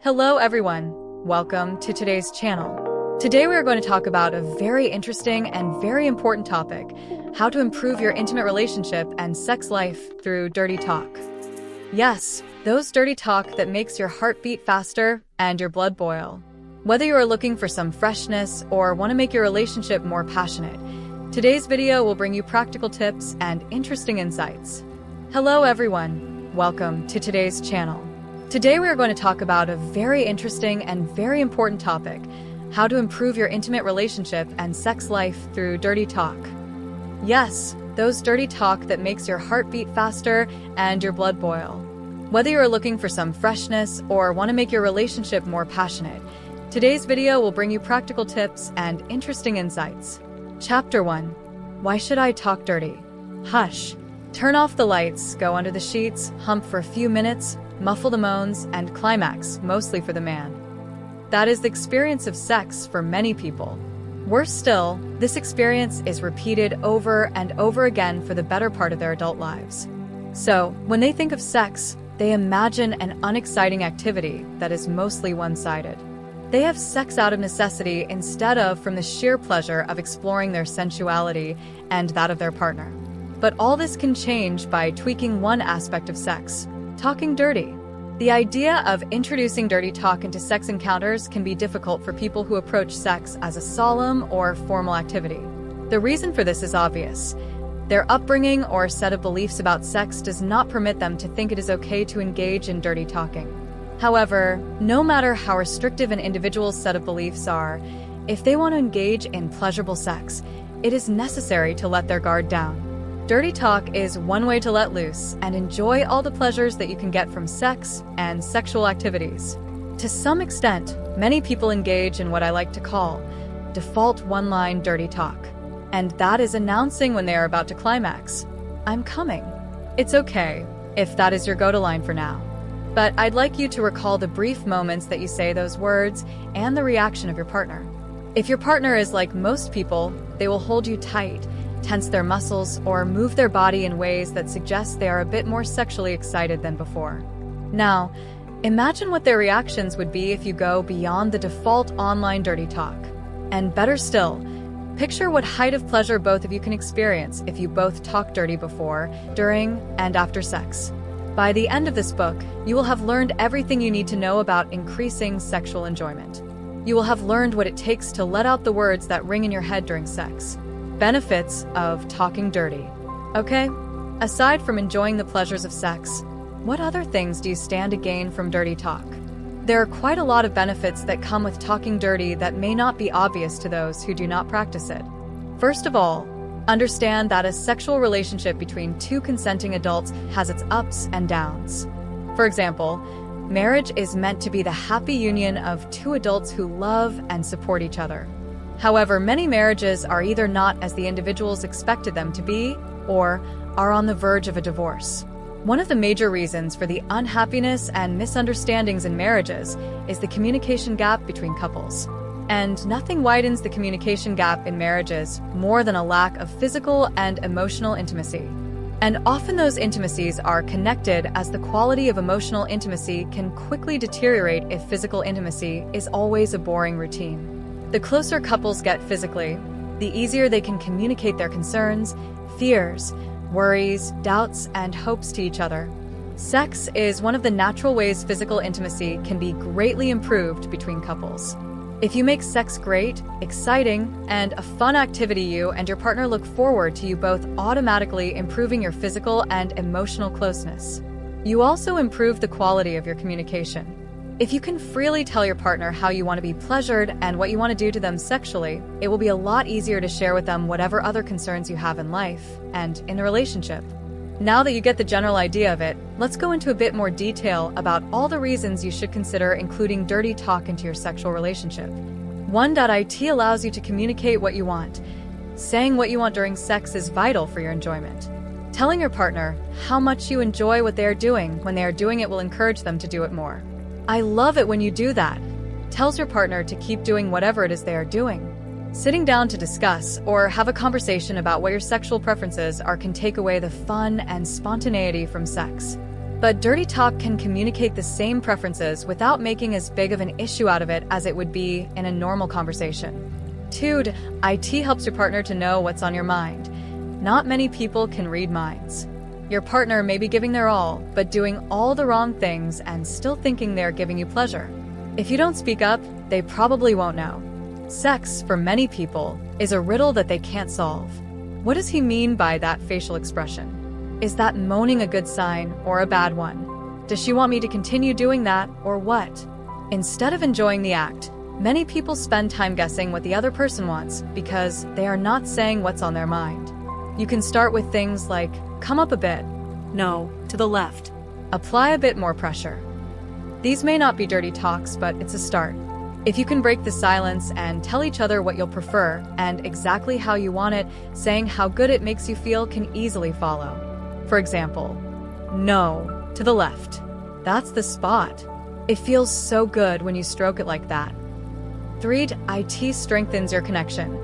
Hello everyone, welcome to today's channel. Today we are going to talk about a very interesting and very important topic, how to improve your intimate relationship and sex life through dirty talk. Yes, those dirty talk that makes your heart beat faster and your blood boil. Whether you are looking for some freshness or want to make your relationship more passionate, today's video will bring you practical tips and interesting insights. Hello everyone, welcome to today's channel. Today we are going to talk about a very interesting and very important topic, how to improve your intimate relationship and sex life through dirty talk. Yes, those dirty talk that makes your heart beat faster and your blood boil. Whether you are looking for some freshness or want to make your relationship more passionate, today's video will bring you practical tips and interesting insights. Chapter 1. Why should I talk dirty? Hush. Turn off the lights, go under the sheets, hump for a few minutes, muffle the moans, and climax, mostly for the man. That is the experience of sex for many people. Worse still, this experience is repeated over and over again for the better part of their adult lives. So, when they think of sex, they imagine an unexciting activity that is mostly one-sided. They have sex out of necessity instead of from the sheer pleasure of exploring their sensuality and that of their partner. But all this can change by tweaking one aspect of sex: talking dirty. The idea of introducing dirty talk into sex encounters can be difficult for people who approach sex as a solemn or formal activity. The reason for this is obvious. Their upbringing or set of beliefs about sex does not permit them to think it is okay to engage in dirty talking. However, no matter how restrictive an individual's set of beliefs are, if they want to engage in pleasurable sex, it is necessary to let their guard down. Dirty talk is one way to let loose and enjoy all the pleasures that you can get from sex and sexual activities. To some extent, many people engage in what I like to call default one-line dirty talk. And that is announcing when they are about to climax. I'm coming. It's okay if that is your go-to line for now. But I'd like you to recall the brief moments that you say those words and the reaction of your partner. If your partner is like most people, they will hold you tight, tense their muscles, or move their body in ways that suggest they are a bit more sexually excited than before. Now, imagine what their reactions would be if you go beyond the default online dirty talk. And better still, picture what height of pleasure both of you can experience if you both talk dirty before, during, and after sex. By the end of this book, you will have learned everything you need to know about increasing sexual enjoyment. You will have learned what it takes to let out the words that ring in your head during sex. Benefits of talking dirty. Okay, aside from enjoying the pleasures of sex, what other things do you stand to gain from dirty talk? There are quite a lot of benefits that come with talking dirty that may not be obvious to those who do not practice it. First of all, understand that a sexual relationship between two consenting adults has its ups and downs. For example, marriage is meant to be the happy union of two adults who love and support each other. However, many marriages are either not as the individuals expected them to be, or are on the verge of a divorce. One of the major reasons for the unhappiness and misunderstandings in marriages is the communication gap between couples. And nothing widens the communication gap in marriages more than a lack of physical and emotional intimacy. And often those intimacies are connected, as the quality of emotional intimacy can quickly deteriorate if physical intimacy is always a boring routine. The closer couples get physically, the easier they can communicate their concerns, fears, worries, doubts, and hopes to each other. Sex is one of the natural ways physical intimacy can be greatly improved between couples. If you make sex great, exciting, and a fun activity, you and your partner look forward to you both automatically improving your physical and emotional closeness. You also improve the quality of your communication. If you can freely tell your partner how you want to be pleasured and what you want to do to them sexually, it will be a lot easier to share with them whatever other concerns you have in life and in the relationship. Now that you get the general idea of it, let's go into a bit more detail about all the reasons you should consider including dirty talk into your sexual relationship. 1.it allows you to communicate what you want. Saying what you want during sex is vital for your enjoyment. Telling your partner how much you enjoy what they are doing when they are doing it will encourage them to do it more. I love it when you do that. Tells your partner to keep doing whatever it is they are doing. Sitting down to discuss or have a conversation about what your sexual preferences are can take away the fun and spontaneity from sex. But dirty talk can communicate the same preferences without making as big of an issue out of it as it would be in a normal conversation. 2. IT helps your partner to know what's on your mind. Not many people can read minds. Your partner may be giving their all, but doing all the wrong things and still thinking they're giving you pleasure. If you don't speak up, they probably won't know. Sex, for many people, is a riddle that they can't solve. What does he mean by that facial expression? Is that moaning a good sign or a bad one? Does she want me to continue doing that or what? Instead of enjoying the act, many people spend time guessing what the other person wants because they are not saying what's on their mind. You can start with things like, come up a bit, no, to the left, apply a bit more pressure. These may not be dirty talks, but it's a start. If you can break the silence and tell each other what you'll prefer and exactly how you want it, saying how good it makes you feel can easily follow. For example, no, to the left. That's the spot. It feels so good when you stroke it like that. 3. IT strengthens your connection.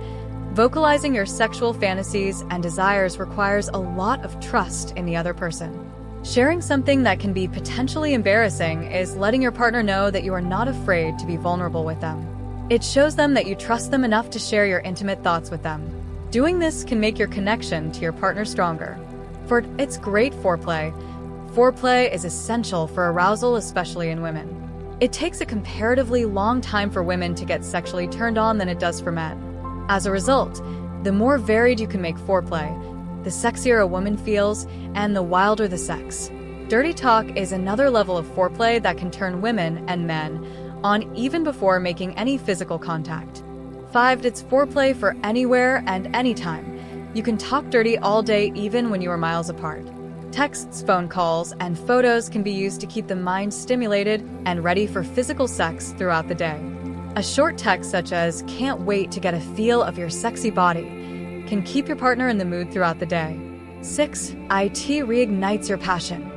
Vocalizing your sexual fantasies and desires requires a lot of trust in the other person. Sharing something that can be potentially embarrassing is letting your partner know that you are not afraid to be vulnerable with them. It shows them that you trust them enough to share your intimate thoughts with them. Doing this can make your connection to your partner stronger. For it's great foreplay. Foreplay is essential for arousal, especially in women. It takes a comparatively long time for women to get sexually turned on than it does for men. As a result, the more varied you can make foreplay, the sexier a woman feels, and the wilder the sex. Dirty talk is another level of foreplay that can turn women and men on even before making any physical contact. 5. It's foreplay for anywhere and anytime. You can talk dirty all day even when you are miles apart. Texts, phone calls, and photos can be used to keep the mind stimulated and ready for physical sex throughout the day. A short text such as, "Can't wait to get a feel of your sexy body," can keep your partner in the mood throughout the day. 6. IT reignites your passion.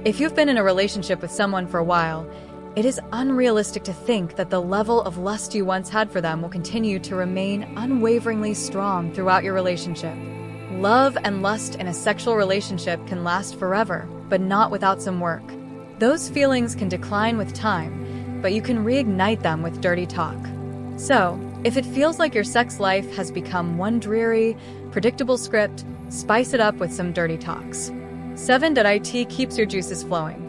If you've been in a relationship with someone for a while, it is unrealistic to think that the level of lust you once had for them will continue to remain unwaveringly strong throughout your relationship. Love and lust in a sexual relationship can last forever, but not without some work. Those feelings can decline with time, but you can reignite them with dirty talk. So, if it feels like your sex life has become one dreary, predictable script, spice it up with some dirty talks. 7. IT keeps your juices flowing.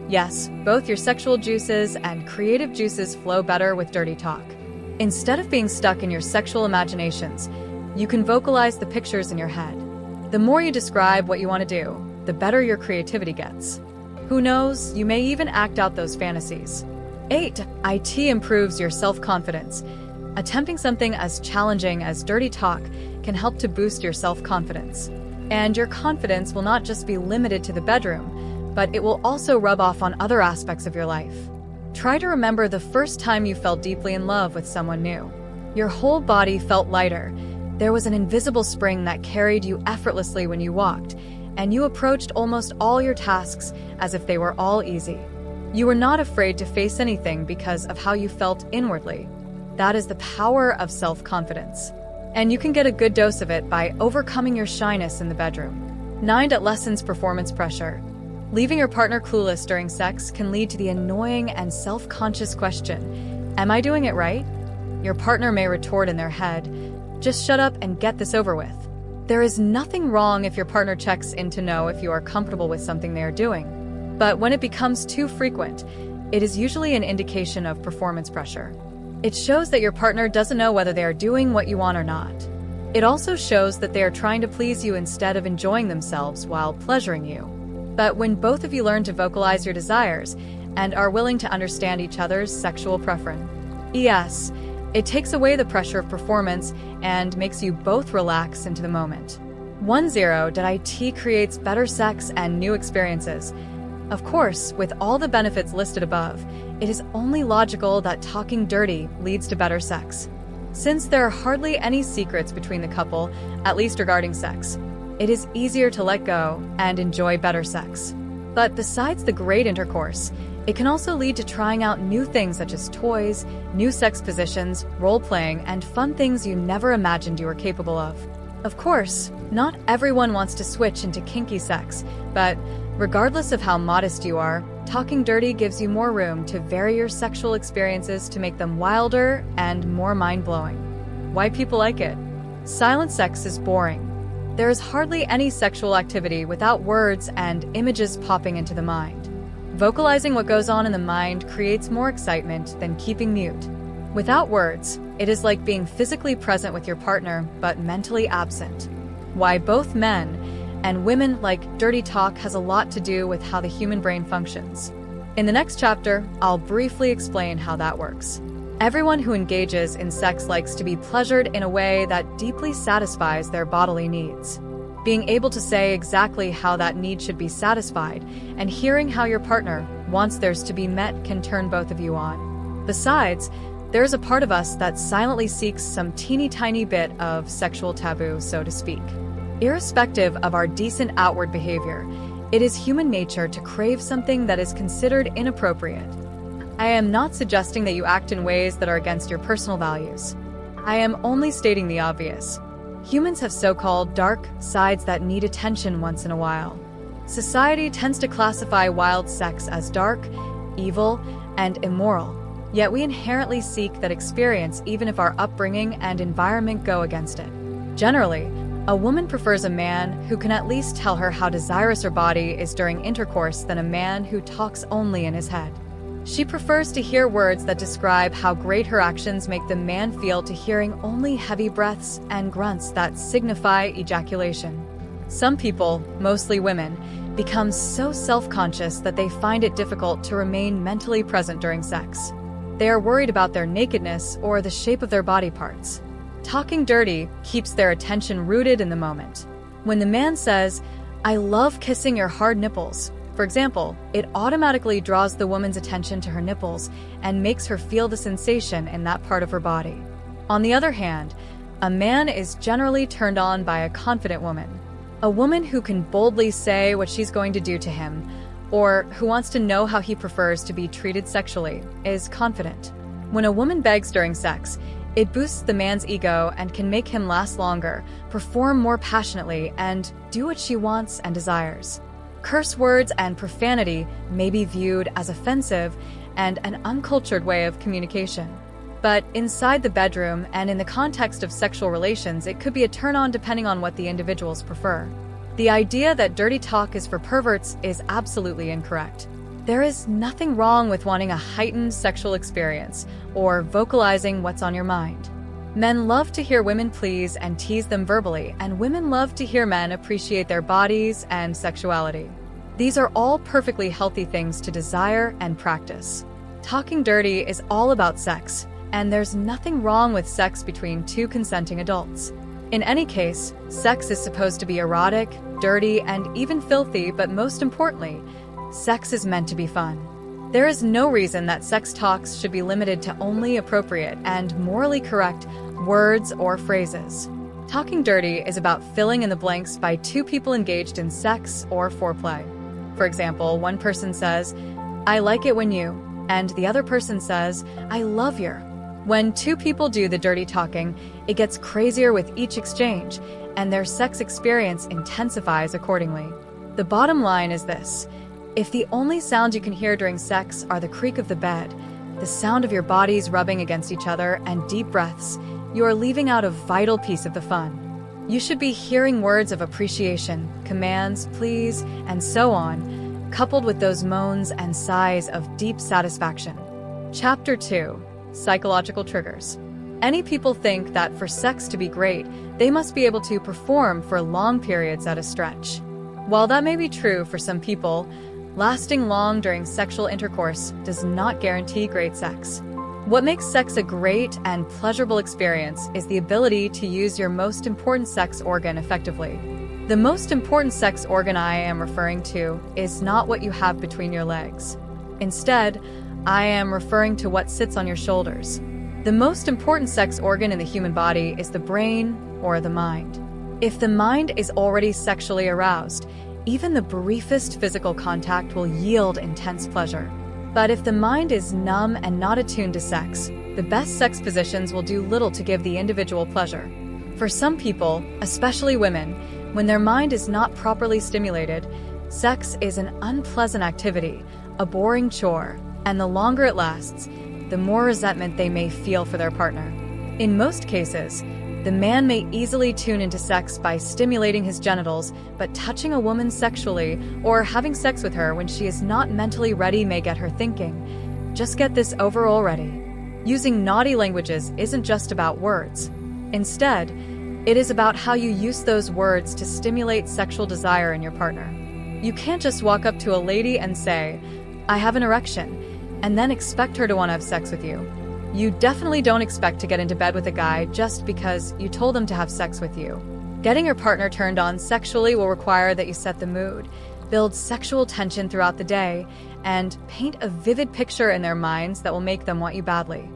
Yes, both your sexual juices and creative juices flow better with dirty talk. Instead of being stuck in your sexual imaginations, you can vocalize the pictures in your head. The more you describe what you want to do, the better your creativity gets. Who knows, you may even act out those fantasies. 8. IT improves your self-confidence. Attempting something as challenging as dirty talk can help to boost your self-confidence. And your confidence will not just be limited to the bedroom, but it will also rub off on other aspects of your life. Try to remember the first time you fell deeply in love with someone new. Your whole body felt lighter. There was an invisible spring that carried you effortlessly when you walked, and you approached almost all your tasks as if they were all easy. You were not afraid to face anything because of how you felt inwardly. That is the power of self-confidence. And you can get a good dose of it by overcoming your shyness in the bedroom. 9. It lessens performance pressure. Leaving your partner clueless during sex can lead to the annoying and self-conscious question, "Am I doing it right?" Your partner may retort in their head, "Just shut up and get this over with." There is nothing wrong if your partner checks in to know if you are comfortable with something they are doing. But when it becomes too frequent, it is usually an indication of performance pressure. It shows that your partner doesn't know whether they are doing what you want or not. It also shows that they are trying to please you instead of enjoying themselves while pleasuring you. But when both of you learn to vocalize your desires and are willing to understand each other's sexual preference, yes, it takes away the pressure of performance and makes you both relax into the moment. 10. IT creates better sex and new experiences. Of course, with all the benefits listed above, it is only logical that talking dirty leads to better sex. Since there are hardly any secrets between the couple, at least regarding sex, it is easier to let go and enjoy better sex. But besides the great intercourse, it can also lead to trying out new things such as toys, new sex positions, role-playing, and fun things you never imagined you were capable of. Of course, not everyone wants to switch into kinky sex, but Regardless of how modest you are, talking dirty gives you more room to vary your sexual experiences to make them wilder and more mind-blowing. Why people like it? Silent sex is boring. There is hardly any sexual activity without words and images popping into the mind. Vocalizing what goes on in the mind creates more excitement than keeping mute. Without words, it is like being physically present with your partner, but mentally absent. Why both men and women like dirty talk has a lot to do with how the human brain functions. In the next chapter, I'll briefly explain how that works. Everyone who engages in sex likes to be pleasured in a way that deeply satisfies their bodily needs. Being able to say exactly how that need should be satisfied and hearing how your partner wants theirs to be met can turn both of you on. Besides, there's a part of us that silently seeks some teeny tiny bit of sexual taboo, so to speak. Irrespective of our decent outward behavior, it is human nature to crave something that is considered inappropriate. I am not suggesting that you act in ways that are against your personal values. I am only stating the obvious. Humans have so-called dark sides that need attention once in a while. Society tends to classify wild sex as dark, evil, and immoral. Yet we inherently seek that experience even if our upbringing and environment go against it. Generally, a woman prefers a man who can at least tell her how desirous her body is during intercourse than a man who talks only in his head. She prefers to hear words that describe how great her actions make the man feel to hearing only heavy breaths and grunts that signify ejaculation. Some people, mostly women, become so self-conscious that they find it difficult to remain mentally present during sex. They are worried about their nakedness or the shape of their body parts. Talking dirty keeps their attention rooted in the moment. When the man says, "I love kissing your hard nipples," for example, it automatically draws the woman's attention to her nipples and makes her feel the sensation in that part of her body. On the other hand, a man is generally turned on by a confident woman. A woman who can boldly say what she's going to do to him, or who wants to know how he prefers to be treated sexually, is confident. When a woman begs during sex, it boosts the man's ego and can make him last longer, perform more passionately, and do what she wants and desires. Curse words and profanity may be viewed as offensive and an uncultured way of communication. But inside the bedroom and in the context of sexual relations, it could be a turn-on depending on what the individuals prefer. The idea that dirty talk is for perverts is absolutely incorrect. There is nothing wrong with wanting a heightened sexual experience or vocalizing what's on your mind. Men love to hear women please and tease them verbally, and women love to hear men appreciate their bodies and sexuality. These are all perfectly healthy things to desire and practice. Talking dirty is all about sex, and there's nothing wrong with sex between two consenting adults. In any case, sex is supposed to be erotic, dirty, and even filthy, but most importantly, sex is meant to be fun. There is no reason that sex talks should be limited to only appropriate and morally correct words or phrases. Talking dirty is about filling in the blanks by two people engaged in sex or foreplay. For example, one person says, "I like it when you," and the other person says, "I love your." When two people do the dirty talking, it gets crazier with each exchange, and their sex experience intensifies accordingly. The bottom line is this: if the only sounds you can hear during sex are the creak of the bed, the sound of your bodies rubbing against each other, and deep breaths, you are leaving out a vital piece of the fun. You should be hearing words of appreciation, commands, please, and so on, coupled with those moans and sighs of deep satisfaction. Chapter 2: Psychological Triggers. Any people think that for sex to be great, they must be able to perform for long periods at a stretch. While that may be true for some people, lasting long during sexual intercourse does not guarantee great sex. What makes sex a great and pleasurable experience is the ability to use your most important sex organ effectively. The most important sex organ I am referring to is not what you have between your legs. Instead, I am referring to what sits on your shoulders. The most important sex organ in the human body is the brain or the mind. If the mind is already sexually aroused, even the briefest physical contact will yield intense pleasure. But if the mind is numb and not attuned to sex, the best sex positions will do little to give the individual pleasure. For some people, especially women, when their mind is not properly stimulated, Sex is an unpleasant activity, a boring chore, and the longer it lasts, the more resentment they may feel for their partner. In most cases, the man may easily tune into sex by stimulating his genitals, but touching a woman sexually or having sex with her when she is not mentally ready may get her thinking, just get this over already. Using naughty languages isn't just about words. Instead, it is about how you use those words to stimulate sexual desire in your partner. You can't just walk up to a lady and say, "I have an erection," and then expect her to want to have sex with you. You definitely don't expect to get into bed with a guy just because you told him to have sex with you. Getting your partner turned on sexually will require that you set the mood, build sexual tension throughout the day, and paint a vivid picture in their minds that will make them want you badly.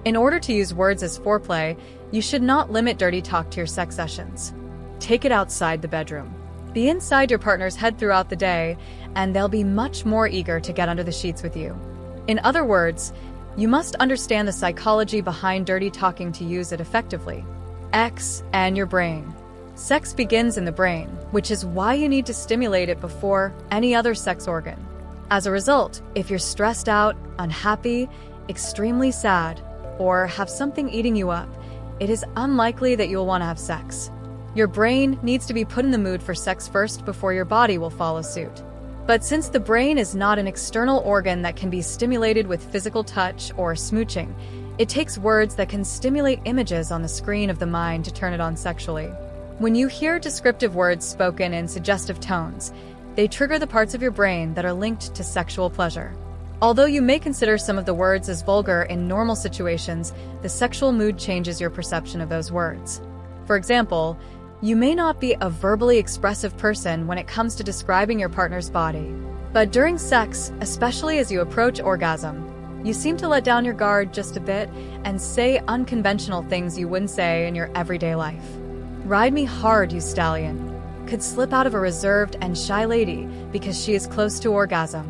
In order to use words as foreplay, you should not limit dirty talk to your sex sessions. Take it outside the bedroom. Be inside your partner's head throughout the day, and they'll be much more eager to get under the sheets with you. In other words, you must understand the psychology behind dirty talking to use it effectively. X and your brain. Sex begins in the brain, which is why you need to stimulate it before any other sex organ. As a result, if you're stressed out, unhappy, extremely sad, or have something eating you up, it is unlikely that you'll want to have sex. Your brain needs to be put in the mood for sex first before your body will follow suit. But since the brain is not an external organ that can be stimulated with physical touch or smooching, it takes words that can stimulate images on the screen of the mind to turn it on sexually. When you hear descriptive words spoken in suggestive tones, they trigger the parts of your brain that are linked to sexual pleasure. Although you may consider some of the words as vulgar in normal situations, the sexual mood changes your perception of those words. For example, you may not be a verbally expressive person when it comes to describing your partner's body. But during sex, especially as you approach orgasm, you seem to let down your guard just a bit and say unconventional things you wouldn't say in your everyday life. "Ride me hard, you stallion," could slip out of a reserved and shy lady because she is close to orgasm.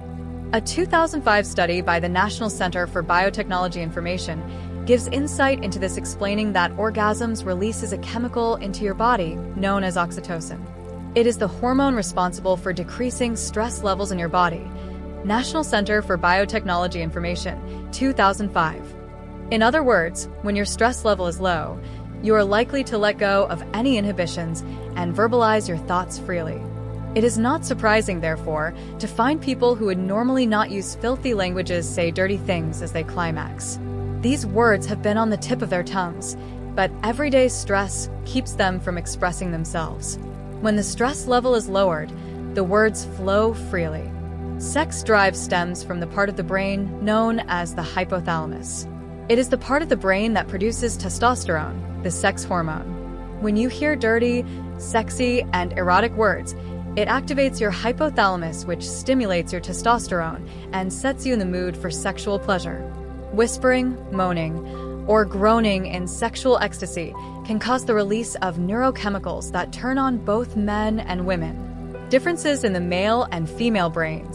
A 2005 study by the National Center for Biotechnology Information gives insight into this, explaining that orgasms releases a chemical into your body known as oxytocin. It is the hormone responsible for decreasing stress levels in your body. National Center for Biotechnology Information, 2005. In other words, when your stress level is low, you are likely to let go of any inhibitions and verbalize your thoughts freely. It is not surprising, therefore, to find people who would normally not use filthy languages say dirty things as they climax. These words have been on the tip of their tongues, but everyday stress keeps them from expressing themselves. When the stress level is lowered, the words flow freely. Sex drive stems from the part of the brain known as the hypothalamus. It is the part of the brain that produces testosterone, the sex hormone. When you hear dirty, sexy, and erotic words, it activates your hypothalamus, which stimulates your testosterone and sets you in the mood for sexual pleasure. Whispering, moaning, or groaning in sexual ecstasy can cause the release of neurochemicals that turn on both men and women. Differences in the male and female brains.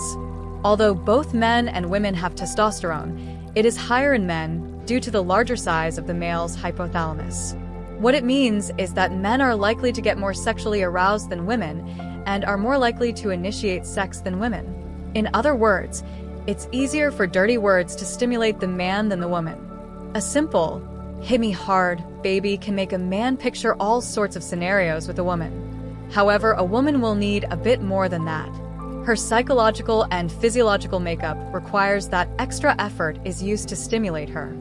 Although both men and women have testosterone, it is higher in men due to the larger size of the male's hypothalamus. What it means is that men are likely to get more sexually aroused than women and are more likely to initiate sex than women. In other words, it's easier for dirty words to stimulate the man than the woman. A simple, "hit me hard, baby," can make a man picture all sorts of scenarios with a woman. However, a woman will need a bit more than that. Her psychological and physiological makeup requires that extra effort is used to stimulate her.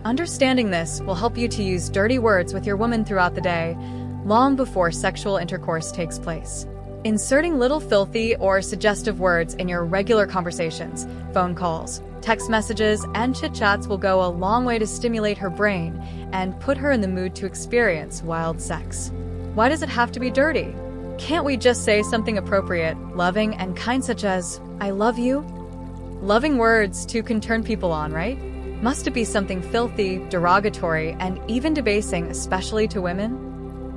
Understanding this will help you to use dirty words with your woman throughout the day, long before sexual intercourse takes place. Inserting little filthy or suggestive words in your regular conversations, phone calls, text messages, and chit-chats will go a long way to stimulate her brain and put her in the mood to experience wild sex. Why does it have to be dirty? Can't we just say something appropriate, loving, and kind, such as, "I love you"? Loving words too can turn people on, right? Must it be something filthy, derogatory, and even debasing, especially to women?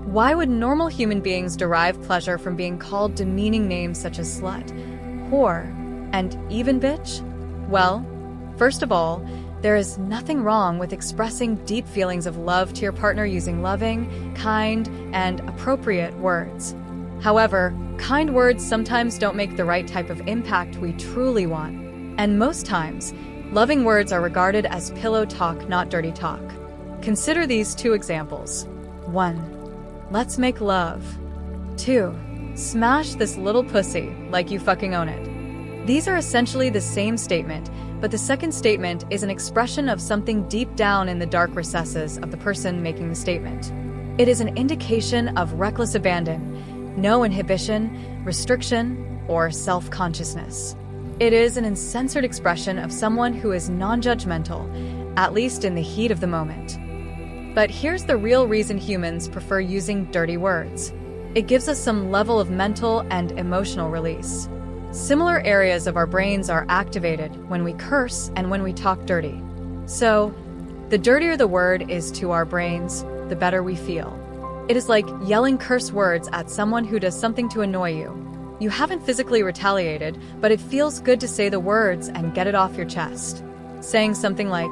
Why would normal human beings derive pleasure from being called demeaning names such as slut, whore, and even bitch? Well, first of all, there is nothing wrong with expressing deep feelings of love to your partner using loving, kind, and appropriate words. However, kind words sometimes don't make the right type of impact we truly want. And most times, loving words are regarded as pillow talk, not dirty talk. Consider these two examples. 1. Let's make love. 2. Smash this little pussy like you fucking own it. These are essentially the same statement, but the second statement is an expression of something deep down in the dark recesses of the person making the statement. It is an indication of reckless abandon, no inhibition, restriction, or self-consciousness. It is an uncensored expression of someone who is non-judgmental, at least in the heat of the moment. But here's the real reason humans prefer using dirty words. It gives us some level of mental and emotional release. Similar areas of our brains are activated when we curse and when we talk dirty. So, the dirtier the word is to our brains, the better we feel. It is like yelling curse words at someone who does something to annoy you. You haven't physically retaliated, but it feels good to say the words and get it off your chest. Saying something like,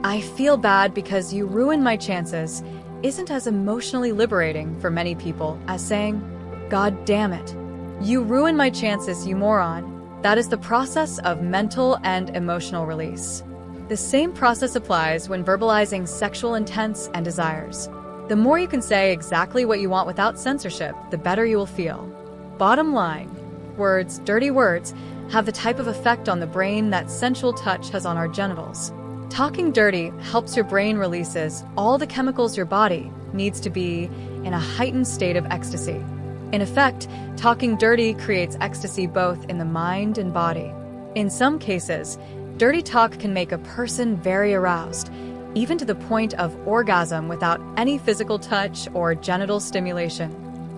"I feel bad because you ruined my chances," isn't as emotionally liberating for many people as saying, "God damn it. You ruined my chances, you moron." That is the process of mental and emotional release. The same process applies when verbalizing sexual intents and desires. The more you can say exactly what you want without censorship, the better you will feel. Bottom line, words, dirty words, have the type of effect on the brain that sensual touch has on our genitals. Talking dirty helps your brain releases all the chemicals your body needs to be in a heightened state of ecstasy. In effect, talking dirty creates ecstasy both in the mind and body. In some cases, dirty talk can make a person very aroused, even to the point of orgasm without any physical touch or genital stimulation.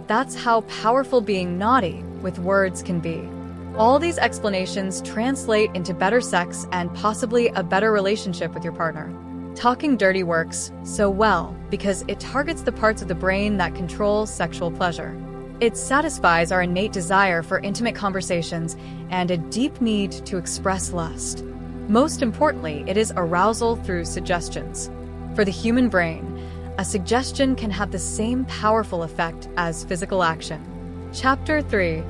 That's how powerful being naughty with words can be. All these explanations translate into better sex and possibly a better relationship with your partner. Talking dirty works so well because it targets the parts of the brain that control sexual pleasure. It satisfies our innate desire for intimate conversations and a deep need to express lust. Most importantly, it is arousal through suggestions. For the human brain, a suggestion can have the same powerful effect as physical action. Chapter 3.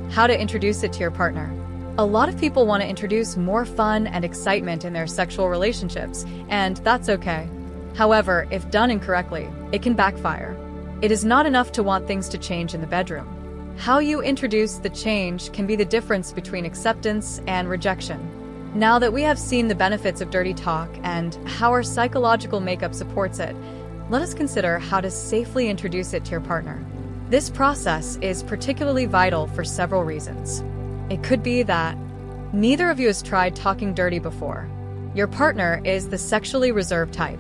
How to introduce it to your partner. A lot of people want to introduce more fun and excitement in their sexual relationships, and that's okay. However, if done incorrectly, it can backfire. It is not enough to want things to change in the bedroom. How you introduce the change can be the difference between acceptance and rejection. Now that we have seen the benefits of dirty talk and how our psychological makeup supports it, let us consider how to safely introduce it to your partner. This process is particularly vital for several reasons. It could be that neither of you has tried talking dirty before. Your partner is the sexually reserved type.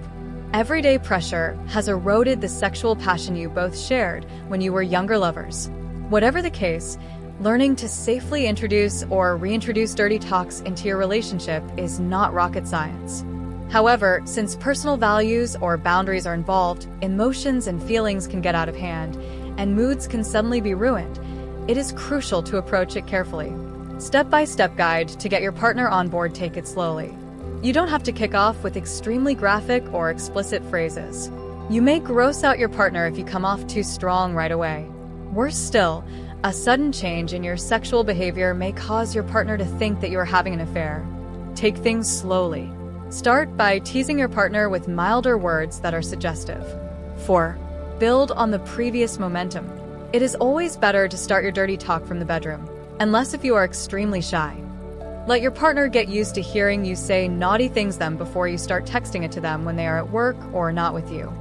Everyday pressure has eroded the sexual passion you both shared when you were younger lovers. Whatever the case, learning to safely introduce or reintroduce dirty talks into your relationship is not rocket science. However, since personal values or boundaries are involved, emotions and feelings can get out of hand, and moods can suddenly be ruined. It is crucial to approach it carefully. Step-by-step guide to get your partner on board. Take it slowly. You don't have to kick off with extremely graphic or explicit phrases. You may gross out your partner if you come off too strong right away. Worse still, a sudden change in your sexual behavior may cause your partner to think that you are having an affair. Take things slowly. Start by teasing your partner with milder words that are suggestive. 4. Build on the previous momentum. It is always better to start your dirty talk from the bedroom, unless if you are extremely shy. Let your partner get used to hearing you say naughty things them before you start texting it to them when they are at work or not with you.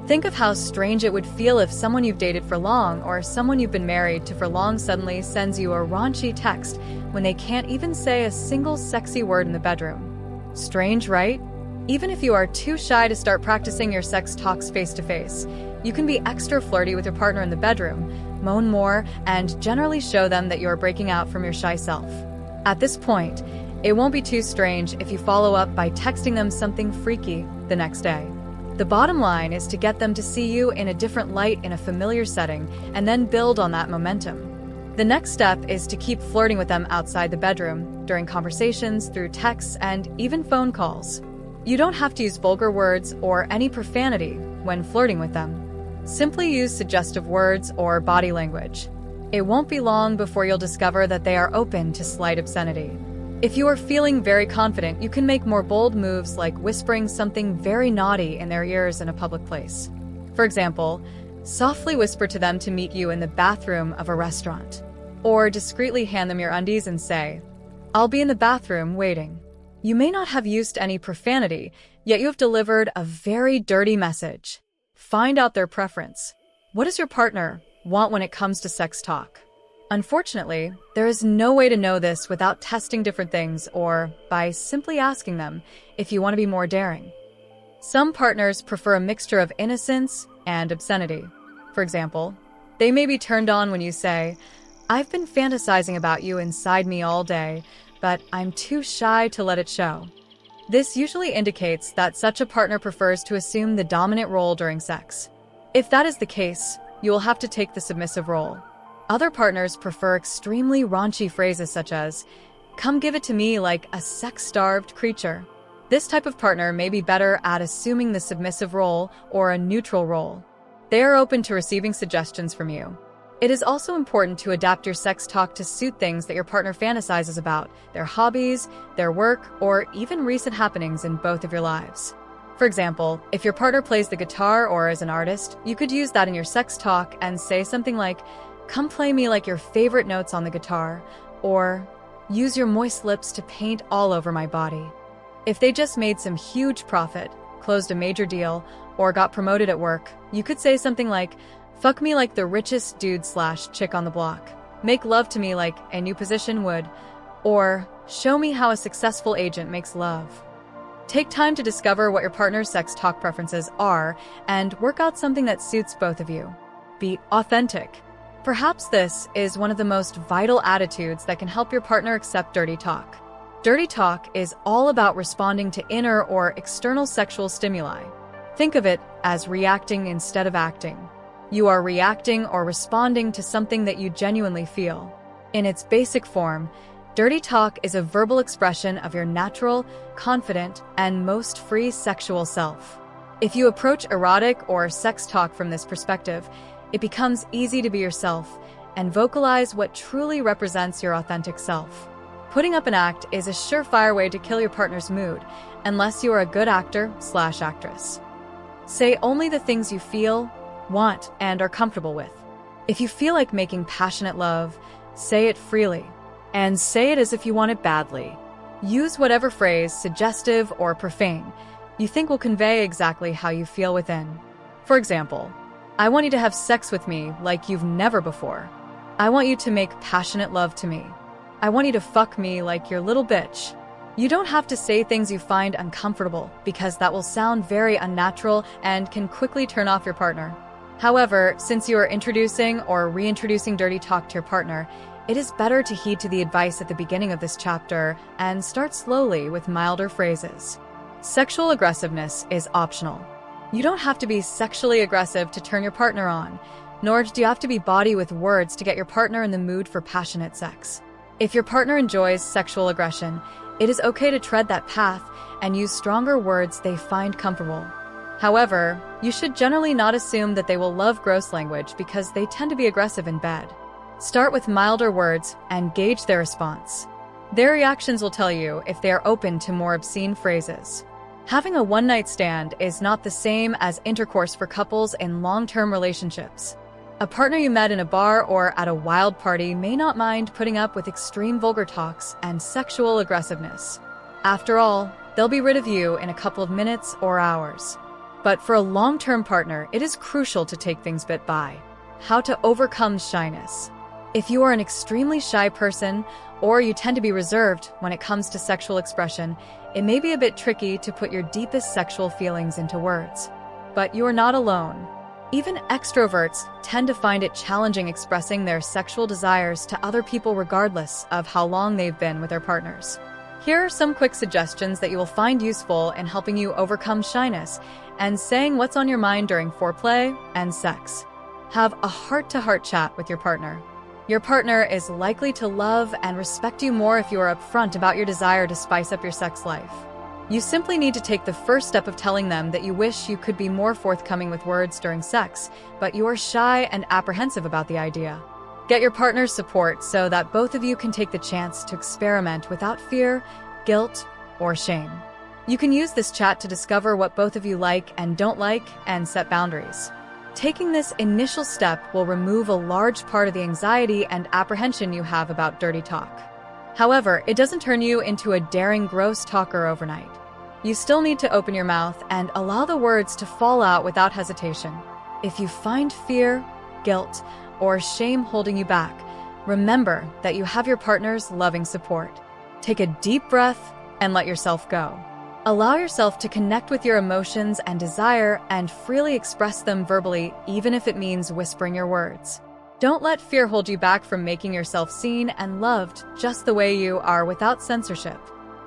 Think of how strange it would feel if someone you've dated for long or someone you've been married to for long suddenly sends you a raunchy text when they can't even say a single sexy word in the bedroom. Strange, right? Even if you are too shy to start practicing your sex talks face to face, you can be extra flirty with your partner in the bedroom, moan more, and generally show them that you are breaking out from your shy self. At this point, it won't be too strange if you follow up by texting them something freaky the next day. The bottom line is to get them to see you in a different light in a familiar setting and then build on that momentum. The next step is to keep flirting with them outside the bedroom, during conversations, through texts, and even phone calls. You don't have to use vulgar words or any profanity when flirting with them. Simply use suggestive words or body language. It won't be long before you'll discover that they are open to slight obscenity. If you are feeling very confident, you can make more bold moves like whispering something very naughty in their ears in a public place. For example, softly whisper to them to meet you in the bathroom of a restaurant. Or discreetly hand them your undies and say, "I'll be in the bathroom waiting." You may not have used any profanity, yet you have delivered a very dirty message. Find out their preference. What does your partner want when it comes to sex talk? Unfortunately, there is no way to know this without testing different things or by simply asking them if you want to be more daring. Some partners prefer a mixture of innocence and obscenity. For example, they may be turned on when you say, "I've been fantasizing about you inside me all day, but I'm too shy to let it show." This usually indicates that such a partner prefers to assume the dominant role during sex. If that is the case, you will have to take the submissive role. Other partners prefer extremely raunchy phrases such as, "Come give it to me like a sex-starved creature." This type of partner may be better at assuming the submissive role or a neutral role. They are open to receiving suggestions from you. It is also important to adapt your sex talk to suit things that your partner fantasizes about, their hobbies, their work, or even recent happenings in both of your lives. For example, if your partner plays the guitar or is an artist, you could use that in your sex talk and say something like, "Come play me like your favorite notes on the guitar," or "Use your moist lips to paint all over my body." If they just made some huge profit, closed a major deal, or got promoted at work, you could say something like, "Fuck me like the richest dude/chick on the block. Make love to me like a new position would," or "Show me how a successful agent makes love." Take time to discover what your partner's sex talk preferences are and work out something that suits both of you. Be authentic. Perhaps this is one of the most vital attitudes that can help your partner accept dirty talk. Dirty talk is all about responding to inner or external sexual stimuli. Think of it as reacting instead of acting. You are reacting or responding to something that you genuinely feel. In its basic form, dirty talk is a verbal expression of your natural, confident, and most free sexual self. If you approach erotic or sex talk from this perspective, it becomes easy to be yourself and vocalize what truly represents your authentic self. Putting up an act is a surefire way to kill your partner's mood, unless you are a good actor/actress. Say only the things you feel, want, and are comfortable with. If you feel like making passionate love, say it freely, and say it as if you want it badly. Use whatever phrase, suggestive or profane, you think will convey exactly how you feel within. For example, "I want you to have sex with me like you've never before. I want you to make passionate love to me. I want you to fuck me like your little bitch." You don't have to say things you find uncomfortable because that will sound very unnatural and can quickly turn off your partner. However, since you are introducing or reintroducing dirty talk to your partner, it is better to heed to the advice at the beginning of this chapter and start slowly with milder phrases. Sexual aggressiveness is optional. You don't have to be sexually aggressive to turn your partner on, nor do you have to be bawdy with words to get your partner in the mood for passionate sex. If your partner enjoys sexual aggression, it is okay to tread that path and use stronger words they find comfortable. However, you should generally not assume that they will love gross language because they tend to be aggressive in bed. Start with milder words and gauge their response. Their reactions will tell you if they are open to more obscene phrases. Having a one-night stand is not the same as intercourse for couples in long-term relationships. A partner you met in a bar or at a wild party may not mind putting up with extreme vulgar talks and sexual aggressiveness. After all, they'll be rid of you in a couple of minutes or hours. But for a long-term partner, it is crucial to take things bit by. How to overcome shyness. If you are an extremely shy person, or you tend to be reserved when it comes to sexual expression, it may be a bit tricky to put your deepest sexual feelings into words. But you are not alone. Even extroverts tend to find it challenging expressing their sexual desires to other people regardless of how long they've been with their partners. Here are some quick suggestions that you will find useful in helping you overcome shyness and saying what's on your mind during foreplay and sex. Have a heart-to-heart chat with your partner. Your partner is likely to love and respect you more if you are upfront about your desire to spice up your sex life. You simply need to take the first step of telling them that you wish you could be more forthcoming with words during sex, but you are shy and apprehensive about the idea. Get your partner's support so that both of you can take the chance to experiment without fear, guilt, or shame. You can use this chat to discover what both of you like and don't like and set boundaries. Taking this initial step will remove a large part of the anxiety and apprehension you have about dirty talk. However, it doesn't turn you into a daring, gross talker overnight. You still need to open your mouth and allow the words to fall out without hesitation. If you find fear, guilt, or shame holding you back, remember that you have your partner's loving support. Take a deep breath and let yourself go. Allow yourself to connect with your emotions and desire and freely express them verbally, even if it means whispering your words. Don't let fear hold you back from making yourself seen and loved just the way you are without censorship.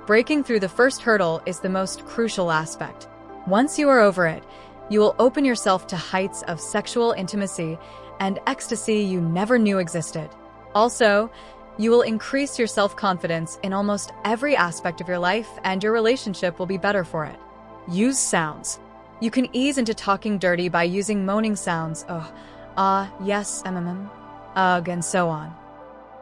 Breaking through the first hurdle is the most crucial aspect. Once you are over it, you will open yourself to heights of sexual intimacy and ecstasy you never knew existed. Also, you will increase your self-confidence in almost every aspect of your life, and your relationship will be better for it. Use sounds. You can ease into talking dirty by using moaning sounds, yes, ugh, and so on.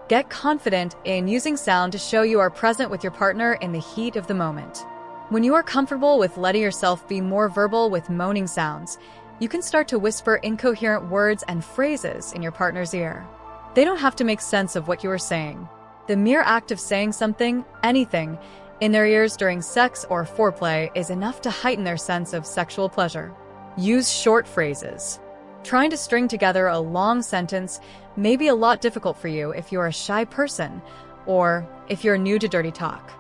Get confident in using sound to show you are present with your partner in the heat of the moment. When you are comfortable with letting yourself be more verbal with moaning sounds, you can start to whisper incoherent words and phrases in your partner's ear. They don't have to make sense of what you are saying. The mere act of saying something, anything, in their ears during sex or foreplay is enough to heighten their sense of sexual pleasure. Use short phrases. Trying to string together a long sentence may be a lot difficult for you if you're a shy person or if you're new to dirty talk.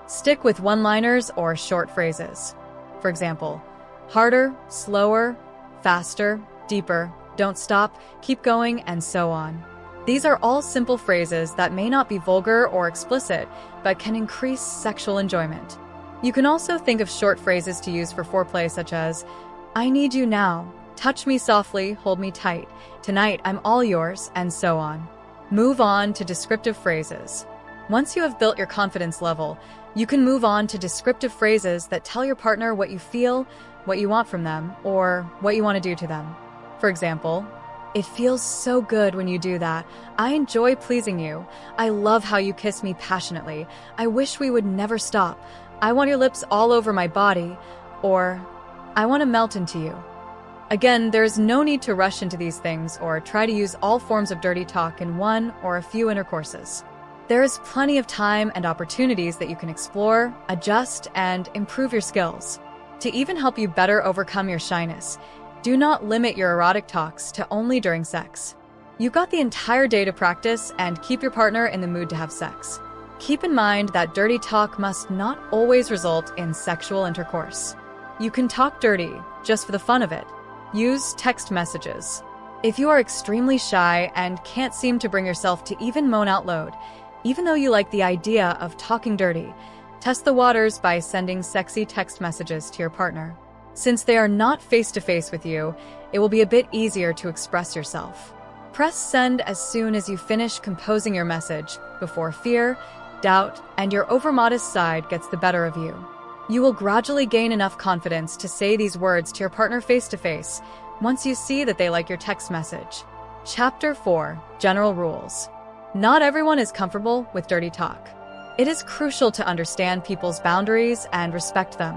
Stick with one-liners or short phrases. For example, harder, slower, faster, deeper, don't stop, keep going, and so on. These are all simple phrases that may not be vulgar or explicit, but can increase sexual enjoyment. You can also think of short phrases to use for foreplay such as, I need you now, touch me softly, hold me tight, tonight I'm all yours, and so on. Move on to descriptive phrases. Once you have built your confidence level, you can move on to descriptive phrases that tell your partner what you feel, what you want from them, or what you want to do to them. For example, it feels so good when you do that. I enjoy pleasing you. I love how you kiss me passionately. I wish we would never stop. I want your lips all over my body. Or, I want to melt into you. Again, there's no need to rush into these things or try to use all forms of dirty talk in one or a few intercourses. There is plenty of time and opportunities that you can explore, adjust, and improve your skills. To even help you better overcome your shyness, do not limit your erotic talks to only during sex. You've got the entire day to practice and keep your partner in the mood to have sex. Keep in mind that dirty talk must not always result in sexual intercourse. You can talk dirty just for the fun of it. Use text messages. If you are extremely shy and can't seem to bring yourself to even moan out loud, even though you like the idea of talking dirty, test the waters by sending sexy text messages to your partner. Since they are not face-to-face with you, it will be a bit easier to express yourself. Press send as soon as you finish composing your message, before fear, doubt, and your overmodest side gets the better of you. You will gradually gain enough confidence to say these words to your partner face-to-face once you see that they like your text message. Chapter 4: General Rules. Not everyone is comfortable with dirty talk. It is crucial to understand people's boundaries and respect them.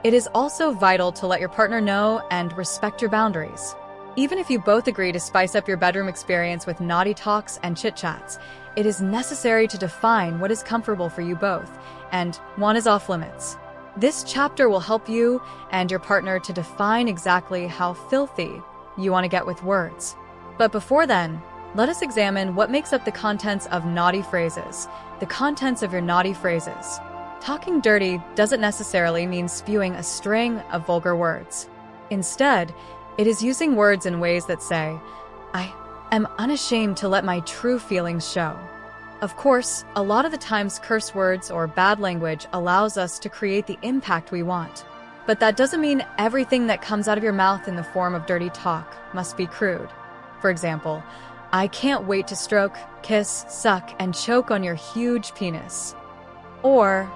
It is also vital to let your partner know and respect your boundaries. Even if you both agree to spice up your bedroom experience with naughty talks and chit-chats, it is necessary to define what is comfortable for you both and what is off limits. This chapter will help you and your partner to define exactly how filthy you want to get with words. But before then, let us examine what makes up the contents of naughty phrases, the contents of your naughty phrases. Talking dirty doesn't necessarily mean spewing a string of vulgar words. Instead, it is using words in ways that say, I am unashamed to let my true feelings show. Of course, a lot of the times curse words or bad language allows us to create the impact we want. But that doesn't mean everything that comes out of your mouth in the form of dirty talk must be crude. For example, I can't wait to stroke, kiss, suck, and choke on your huge penis. Or,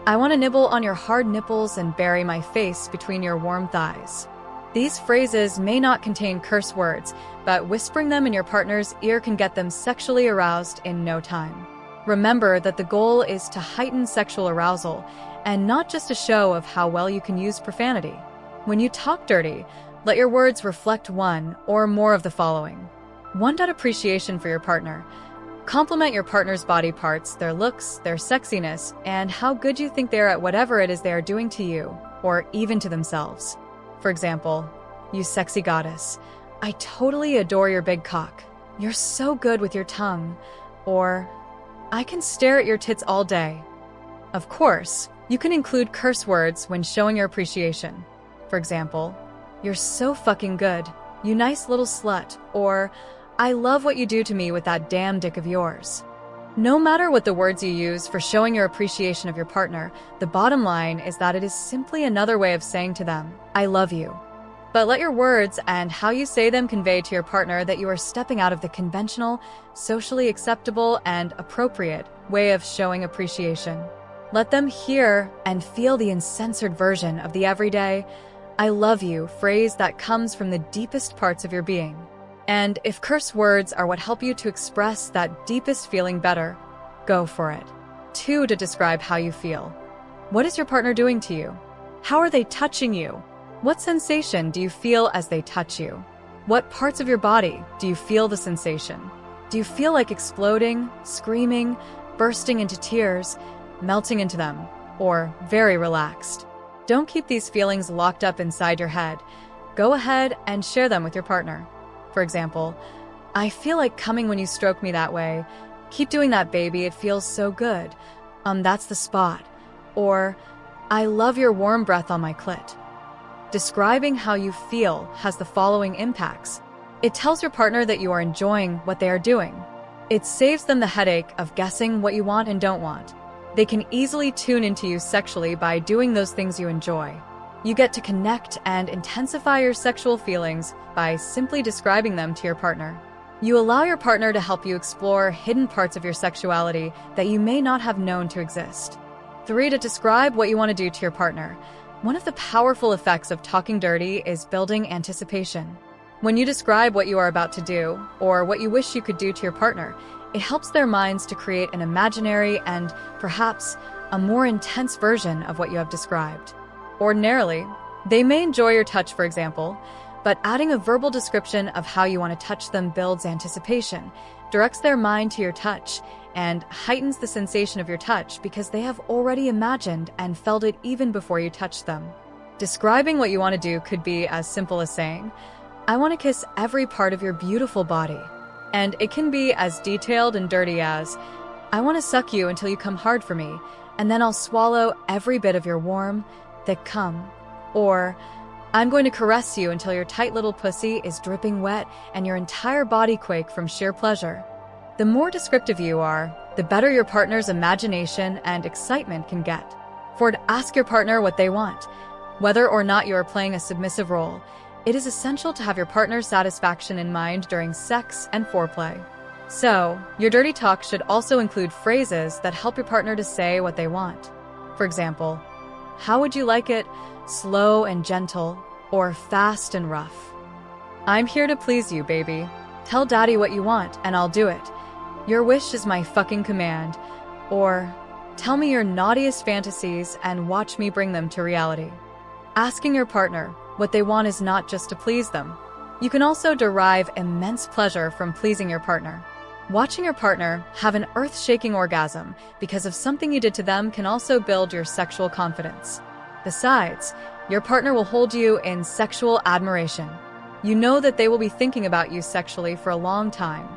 I want to nibble on your hard nipples and bury my face between your warm thighs. These phrases may not contain curse words, but whispering them in your partner's ear can get them sexually aroused in no time. Remember that the goal is to heighten sexual arousal, and not just a show of how well you can use profanity. When you talk dirty, let your words reflect one or more of the following. 1. Appreciation for your partner. Compliment your partner's body parts, their looks, their sexiness, and how good you think they are at whatever it is they are doing to you, or even to themselves. For example, "You sexy goddess. I totally adore your big cock. You're so good with your tongue." Or, "I can stare at your tits all day." Of course, you can include curse words when showing your appreciation. For example, "You're so fucking good. You nice little slut." Or, "I love what you do to me with that damn dick of yours." No matter what the words you use for showing your appreciation of your partner, the bottom line is that it is simply another way of saying to them, "I love you." But let your words and how you say them convey to your partner that you are stepping out of the conventional, socially acceptable, and appropriate way of showing appreciation. Let them hear and feel the uncensored version of the everyday, "I love you" phrase that comes from the deepest parts of your being. And if curse words are what help you to express that deepest feeling better, go for it. 2. To describe how you feel. What is your partner doing to you? How are they touching you? What sensation do you feel as they touch you? What parts of your body do you feel the sensation? Do you feel like exploding, screaming, bursting into tears, melting into them, or very relaxed? Don't keep these feelings locked up inside your head. Go ahead and share them with your partner. For example, "I feel like coming when you stroke me that way. Keep doing that, baby, it feels so good. That's the spot." Or, "I love your warm breath on my clit." Describing how you feel has the following impacts. It tells your partner that you are enjoying what they are doing. It saves them the headache of guessing what you want and don't want. They can easily tune into you sexually by doing those things you enjoy. You get to connect and intensify your sexual feelings by simply describing them to your partner. You allow your partner to help you explore hidden parts of your sexuality that you may not have known to exist. 3. To describe what you want to do to your partner. One of the powerful effects of talking dirty is building anticipation. When you describe what you are about to do, or what you wish you could do to your partner, it helps their minds to create an imaginary and, perhaps, a more intense version of what you have described. Ordinarily, they may enjoy your touch, for example, but adding a verbal description of how you want to touch them builds anticipation, directs their mind to your touch, and heightens the sensation of your touch because they have already imagined and felt it even before you touch them. Describing what you want to do could be as simple as saying, "I want to kiss every part of your beautiful body." And it can be as detailed and dirty as, "I want to suck you until you come hard for me, and then I'll swallow every bit of your warm, thick cum." Or, "I'm going to caress you until your tight little pussy is dripping wet and your entire body quake from sheer pleasure." The more descriptive you are, the better your partner's imagination and excitement can get. 4. Ask your partner what they want. Whether or not you are playing a submissive role, it is essential to have your partner's satisfaction in mind during sex and foreplay. So, your dirty talk should also include phrases that help your partner to say what they want. For example, "How would you like it? Slow and gentle, or fast and rough?" "I'm here to please you, baby. Tell daddy what you want and I'll do it. Your wish is my fucking command." Or, "Tell me your naughtiest fantasies and watch me bring them to reality." Asking your partner what they want is not just to please them. You can also derive immense pleasure from pleasing your partner. Watching your partner have an earth-shaking orgasm because of something you did to them can also build your sexual confidence. Besides, your partner will hold you in sexual admiration. You know that they will be thinking about you sexually for a long time.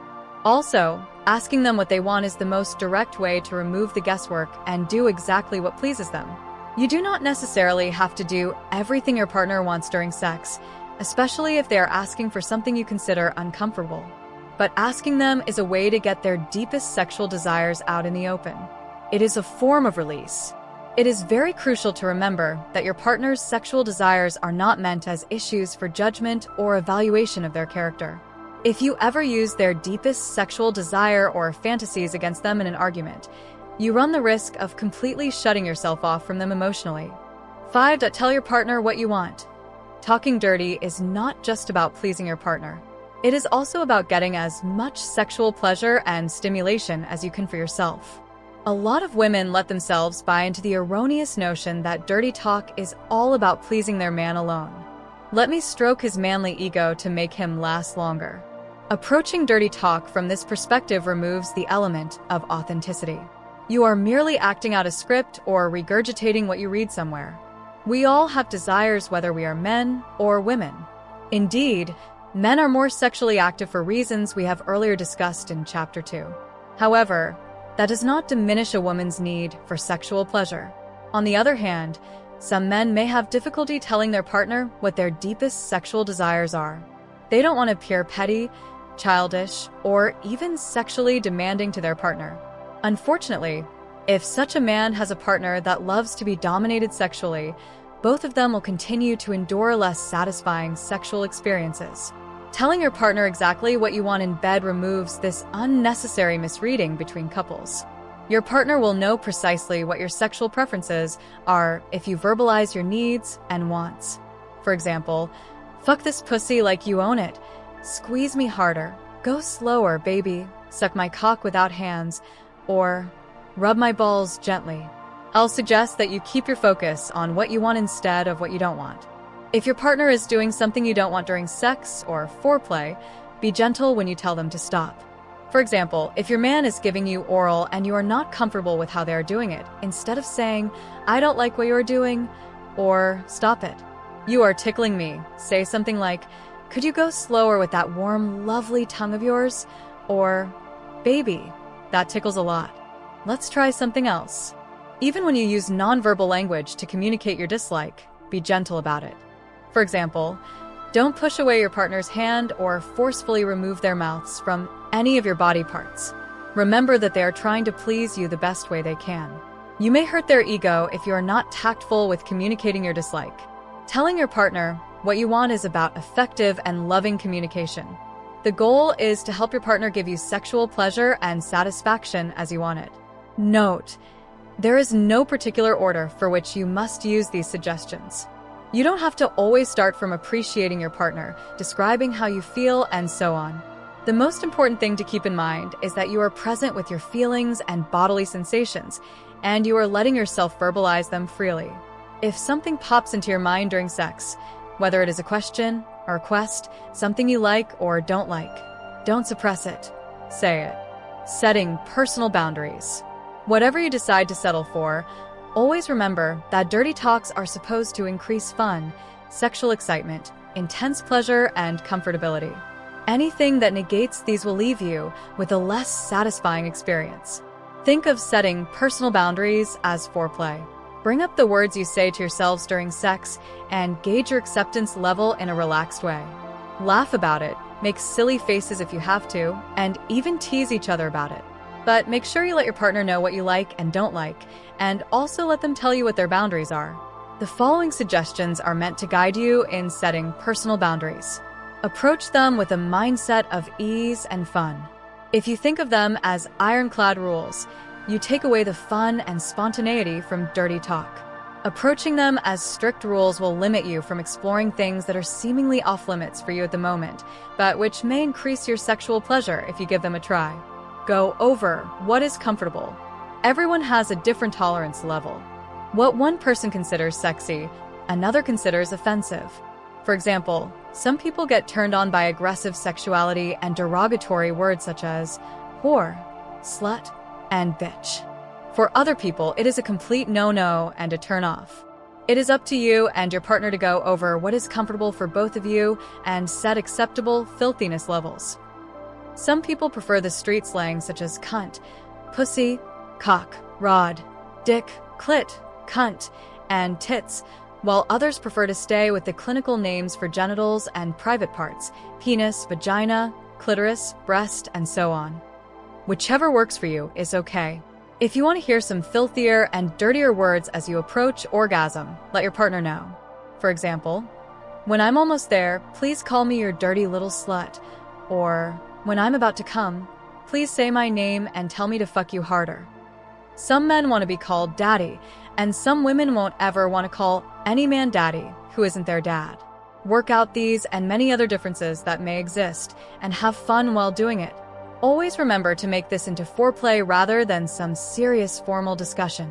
Also, asking them what they want is the most direct way to remove the guesswork and do exactly what pleases them. You do not necessarily have to do everything your partner wants during sex, especially if they are asking for something you consider uncomfortable. But asking them is a way to get their deepest sexual desires out in the open. It is a form of release. It is very crucial to remember that your partner's sexual desires are not meant as issues for judgment or evaluation of their character. If you ever use their deepest sexual desire or fantasies against them in an argument, you run the risk of completely shutting yourself off from them emotionally. 5. Tell your partner what you want. talking dirty is not just about pleasing your partner. It is also about getting as much sexual pleasure and stimulation as you can for yourself. A lot of women let themselves buy into the erroneous notion that dirty talk is all about pleasing their man alone. Let me stroke his manly ego to make him last longer. Approaching dirty talk from this perspective removes the element of authenticity. You are merely acting out a script or regurgitating what you read somewhere. We all have desires, whether we are men or women. Indeed, men are more sexually active for reasons we have earlier discussed in Chapter 2. However, that does not diminish a woman's need for sexual pleasure. On the other hand, some men may have difficulty telling their partner what their deepest sexual desires are. They don't want to appear petty, childish, or even sexually demanding to their partner. Unfortunately, if such a man has a partner that loves to be dominated sexually, both of them will continue to endure less satisfying sexual experiences. Telling your partner exactly what you want in bed removes this unnecessary misreading between couples. Your partner will know precisely what your sexual preferences are if you verbalize your needs and wants. For example, "Fuck this pussy like you own it. Squeeze me harder. Go slower, baby. Suck my cock without hands." Or, "Rub my balls gently." I'll suggest that you keep your focus on what you want instead of what you don't want. If your partner is doing something you don't want during sex or foreplay, be gentle when you tell them to stop. For example, if your man is giving you oral and you are not comfortable with how they are doing it, instead of saying, "I don't like what you are doing," or "Stop it. You are tickling me," say something like, "Could you go slower with that warm, lovely tongue of yours?" Or, "Baby, that tickles a lot. Let's try something else." Even when you use nonverbal language to communicate your dislike, be gentle about it. For example, don't push away your partner's hand or forcefully remove their mouths from any of your body parts. Remember that they are trying to please you the best way they can. You may hurt their ego if you are not tactful with communicating your dislike. Telling your partner what you want is about effective and loving communication. The goal is to help your partner give you sexual pleasure and satisfaction as you want it. Note, there is no particular order for which you must use these suggestions. You don't have to always start from appreciating your partner, describing how you feel, and so on. The most important thing to keep in mind is that you are present with your feelings and bodily sensations, and you are letting yourself verbalize them freely. If something pops into your mind during sex, whether it is a question, a request, something you like or don't like, don't suppress it. Say it. Setting personal boundaries. Whatever you decide to settle for, always remember that dirty talks are supposed to increase fun, sexual excitement, intense pleasure, and comfortability. Anything that negates these will leave you with a less satisfying experience. Think of setting personal boundaries as foreplay. Bring up the words you say to yourselves during sex and gauge your acceptance level in a relaxed way. Laugh about it, make silly faces if you have to, and even tease each other about it. But make sure you let your partner know what you like and don't like, and also let them tell you what their boundaries are. The following suggestions are meant to guide you in setting personal boundaries. Approach them with a mindset of ease and fun. If you think of them as ironclad rules, you take away the fun and spontaneity from dirty talk. Approaching them as strict rules will limit you from exploring things that are seemingly off limits for you at the moment, but which may increase your sexual pleasure if you give them a try. Go over what is comfortable. Everyone has a different tolerance level. What one person considers sexy, another considers offensive. For example, some people get turned on by aggressive sexuality and derogatory words such as whore, slut, and bitch. For other people, it is a complete no-no and a turn-off. It is up to you and your partner to go over what is comfortable for both of you and set acceptable filthiness levels. Some people prefer the street slang such as cunt, pussy, cock, rod, dick, clit, cunt, and tits, while others prefer to stay with the clinical names for genitals and private parts, penis, vagina, clitoris, breast, and so on. Whichever works for you is okay. If you want to hear some filthier and dirtier words as you approach orgasm, let your partner know. For example, "When I'm almost there, please call me your dirty little slut," or "When I'm about to come, please say my name and tell me to fuck you harder." Some men want to be called daddy, and some women won't ever want to call any man daddy who isn't their dad. Work out these and many other differences that may exist and have fun while doing it. Always remember to make this into foreplay rather than some serious formal discussion.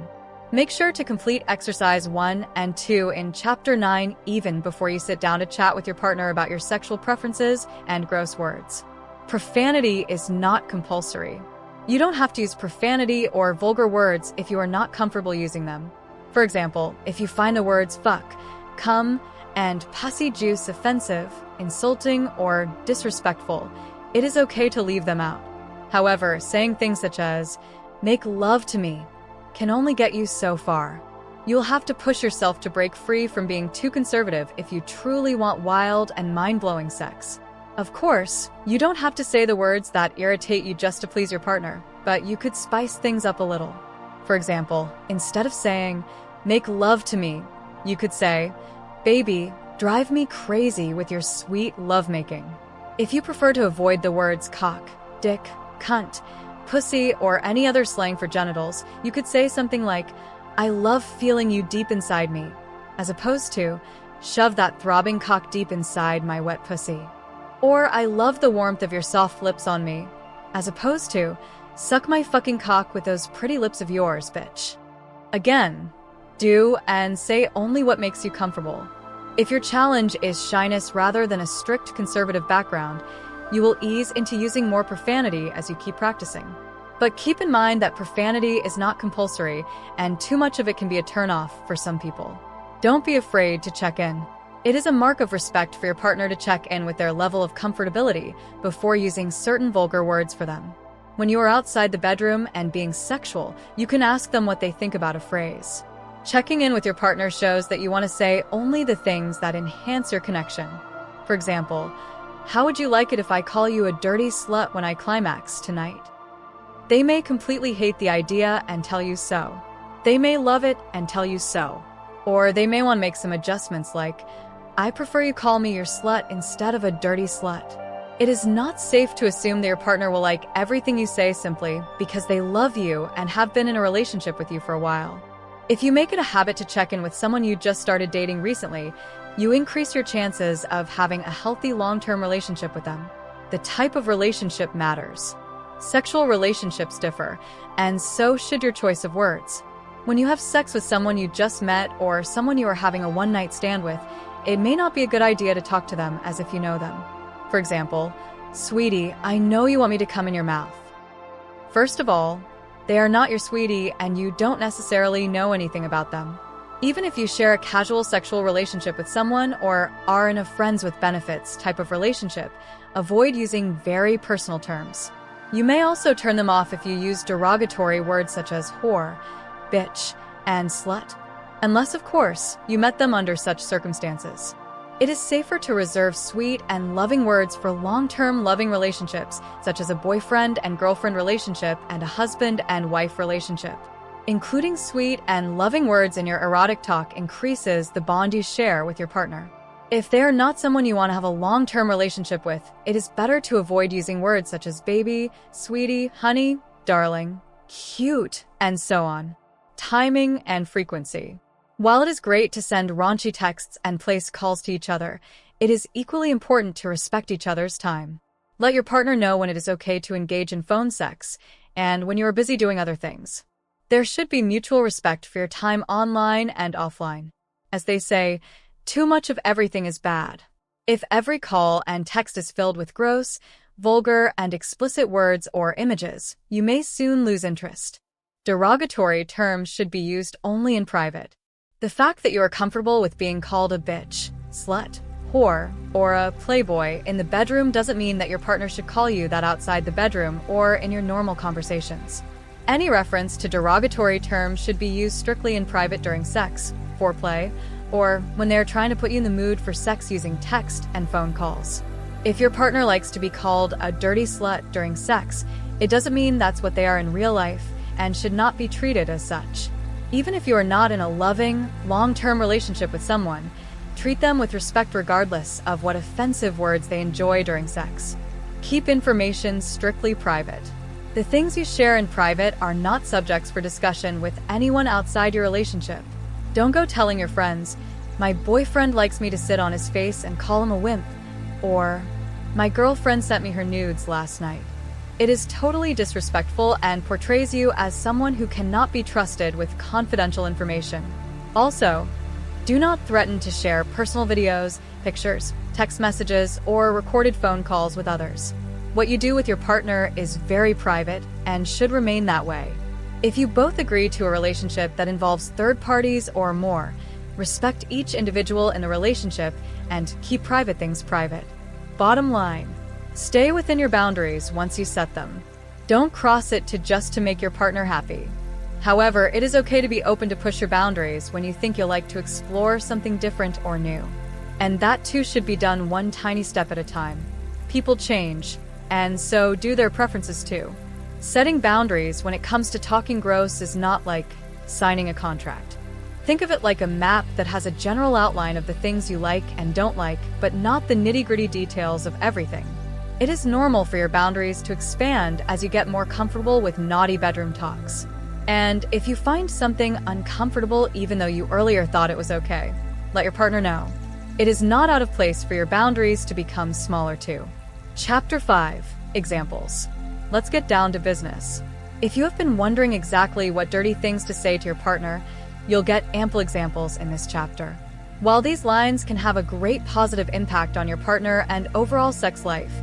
Make sure to complete exercise 1 and 2 in chapter 9 even before you sit down to chat with your partner about your sexual preferences and gross words. Profanity is not compulsory. You don't have to use profanity or vulgar words if you are not comfortable using them. For example, if you find the words fuck, cum, and pussy juice offensive, insulting, or disrespectful, it is okay to leave them out. However, saying things such as, "make love to me," can only get you so far. You'll have to push yourself to break free from being too conservative if you truly want wild and mind-blowing sex. Of course, you don't have to say the words that irritate you just to please your partner, but you could spice things up a little. For example, instead of saying, "make love to me," you could say, "baby, drive me crazy with your sweet lovemaking." If you prefer to avoid the words cock, dick, cunt, pussy, or any other slang for genitals, you could say something like, "I love feeling you deep inside me," as opposed to, "shove that throbbing cock deep inside my wet pussy." Or, "I love the warmth of your soft lips on me," as opposed to, "suck my fucking cock with those pretty lips of yours, bitch." Again, do and say only what makes you comfortable. If your challenge is shyness rather than a strict conservative background, you will ease into using more profanity as you keep practicing. But keep in mind that profanity is not compulsory, and too much of it can be a turnoff for some people. Don't be afraid to check in. It is a mark of respect for your partner to check in with their level of comfortability before using certain vulgar words for them. When you are outside the bedroom and being sexual, you can ask them what they think about a phrase. Checking in with your partner shows that you want to say only the things that enhance your connection. For example, "How would you like it if I call you a dirty slut when I climax tonight?" They may completely hate the idea and tell you so. They may love it and tell you so. Or they may want to make some adjustments like, "I prefer you call me your slut instead of a dirty slut." It is not safe to assume that your partner will like everything you say simply because they love you and have been in a relationship with you for a while. If you make it a habit to check in with someone you just started dating recently, you increase your chances of having a healthy long-term relationship with them. The type of relationship matters. Sexual relationships differ, and so should your choice of words. When you have sex with someone you just met or someone you are having a one-night stand with, it may not be a good idea to talk to them as if you know them. For example, "Sweetie, I know you want me to come in your mouth." First of all, they are not your sweetie and you don't necessarily know anything about them. Even if you share a casual sexual relationship with someone or are in a friends with benefits type of relationship, avoid using very personal terms. You may also turn them off if you use derogatory words such as whore, bitch, and slut, unless, of course, you met them under such circumstances. It is safer to reserve sweet and loving words for long-term loving relationships, such as a boyfriend and girlfriend relationship and a husband and wife relationship. Including sweet and loving words in your erotic talk increases the bond you share with your partner. If they are not someone you want to have a long-term relationship with, it is better to avoid using words such as baby, sweetie, honey, darling, cute, and so on. Timing and frequency. While it is great to send raunchy texts and place calls to each other, it is equally important to respect each other's time. Let your partner know when it is okay to engage in phone sex and when you are busy doing other things. There should be mutual respect for your time online and offline. As they say, too much of everything is bad. If every call and text is filled with gross, vulgar, and explicit words or images, you may soon lose interest. Derogatory terms should be used only in private. The fact that you are comfortable with being called a bitch, slut, whore, or a playboy in the bedroom doesn't mean that your partner should call you that outside the bedroom or in your normal conversations. Any reference to derogatory terms should be used strictly in private during sex, foreplay, or when they are trying to put you in the mood for sex using text and phone calls. If your partner likes to be called a dirty slut during sex, it doesn't mean that's what they are in real life and should not be treated as such. Even if you are not in a loving, long-term relationship with someone, treat them with respect regardless of what offensive words they enjoy during sex. Keep information strictly private. The things you share in private are not subjects for discussion with anyone outside your relationship. Don't go telling your friends, My boyfriend likes me to sit on his face and call him a wimp. Or, my girlfriend sent me her nudes last night. It is totally disrespectful and portrays you as someone who cannot be trusted with confidential information. Also, do not threaten to share personal videos, pictures, text messages, or recorded phone calls with others. What you do with your partner is very private and should remain that way. If you both agree to a relationship that involves third parties or more, respect each individual in the relationship and keep private things private. Bottom line, stay within your boundaries once you set them. Don't cross it just to make your partner happy. However, it is okay to be open to push your boundaries when you think you'll like to explore something different or new. And that too should be done one tiny step at a time. People change, and so do their preferences too. Setting boundaries when it comes to talking gross is not like signing a contract. Think of it like a map that has a general outline of the things you like and don't like, but not the nitty-gritty details of everything. It is normal for your boundaries to expand as you get more comfortable with naughty bedroom talks. And if you find something uncomfortable even though you earlier thought it was okay, let your partner know. It is not out of place for your boundaries to become smaller too. Chapter 5. Examples. Let's get down to business. If you have been wondering exactly what dirty things to say to your partner, you'll get ample examples in this chapter. While these lines can have a great positive impact on your partner and overall sex life,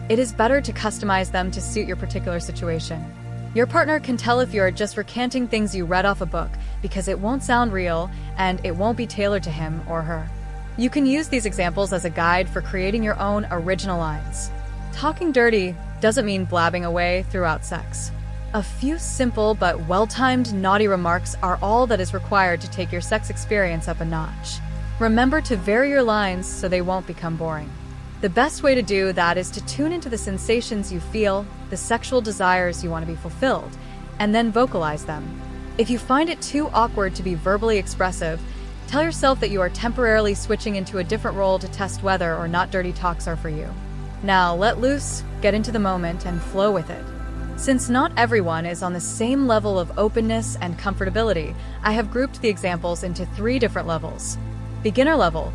it is better to customize them to suit your particular situation. Your partner can tell if you are just recanting things you read off a book because it won't sound real and it won't be tailored to him or her. You can use these examples as a guide for creating your own original lines. Talking dirty doesn't mean blabbing away throughout sex. A few simple but well-timed naughty remarks are all that is required to take your sex experience up a notch. Remember to vary your lines so they won't become boring. The best way to do that is to tune into the sensations you feel, the sexual desires you want to be fulfilled, and then vocalize them. If you find it too awkward to be verbally expressive, tell yourself that you are temporarily switching into a different role to test whether or not dirty talks are for you. Now let loose, get into the moment, and flow with it. Since not everyone is on the same level of openness and comfortability, I have grouped the examples into 3 different levels. Beginner level.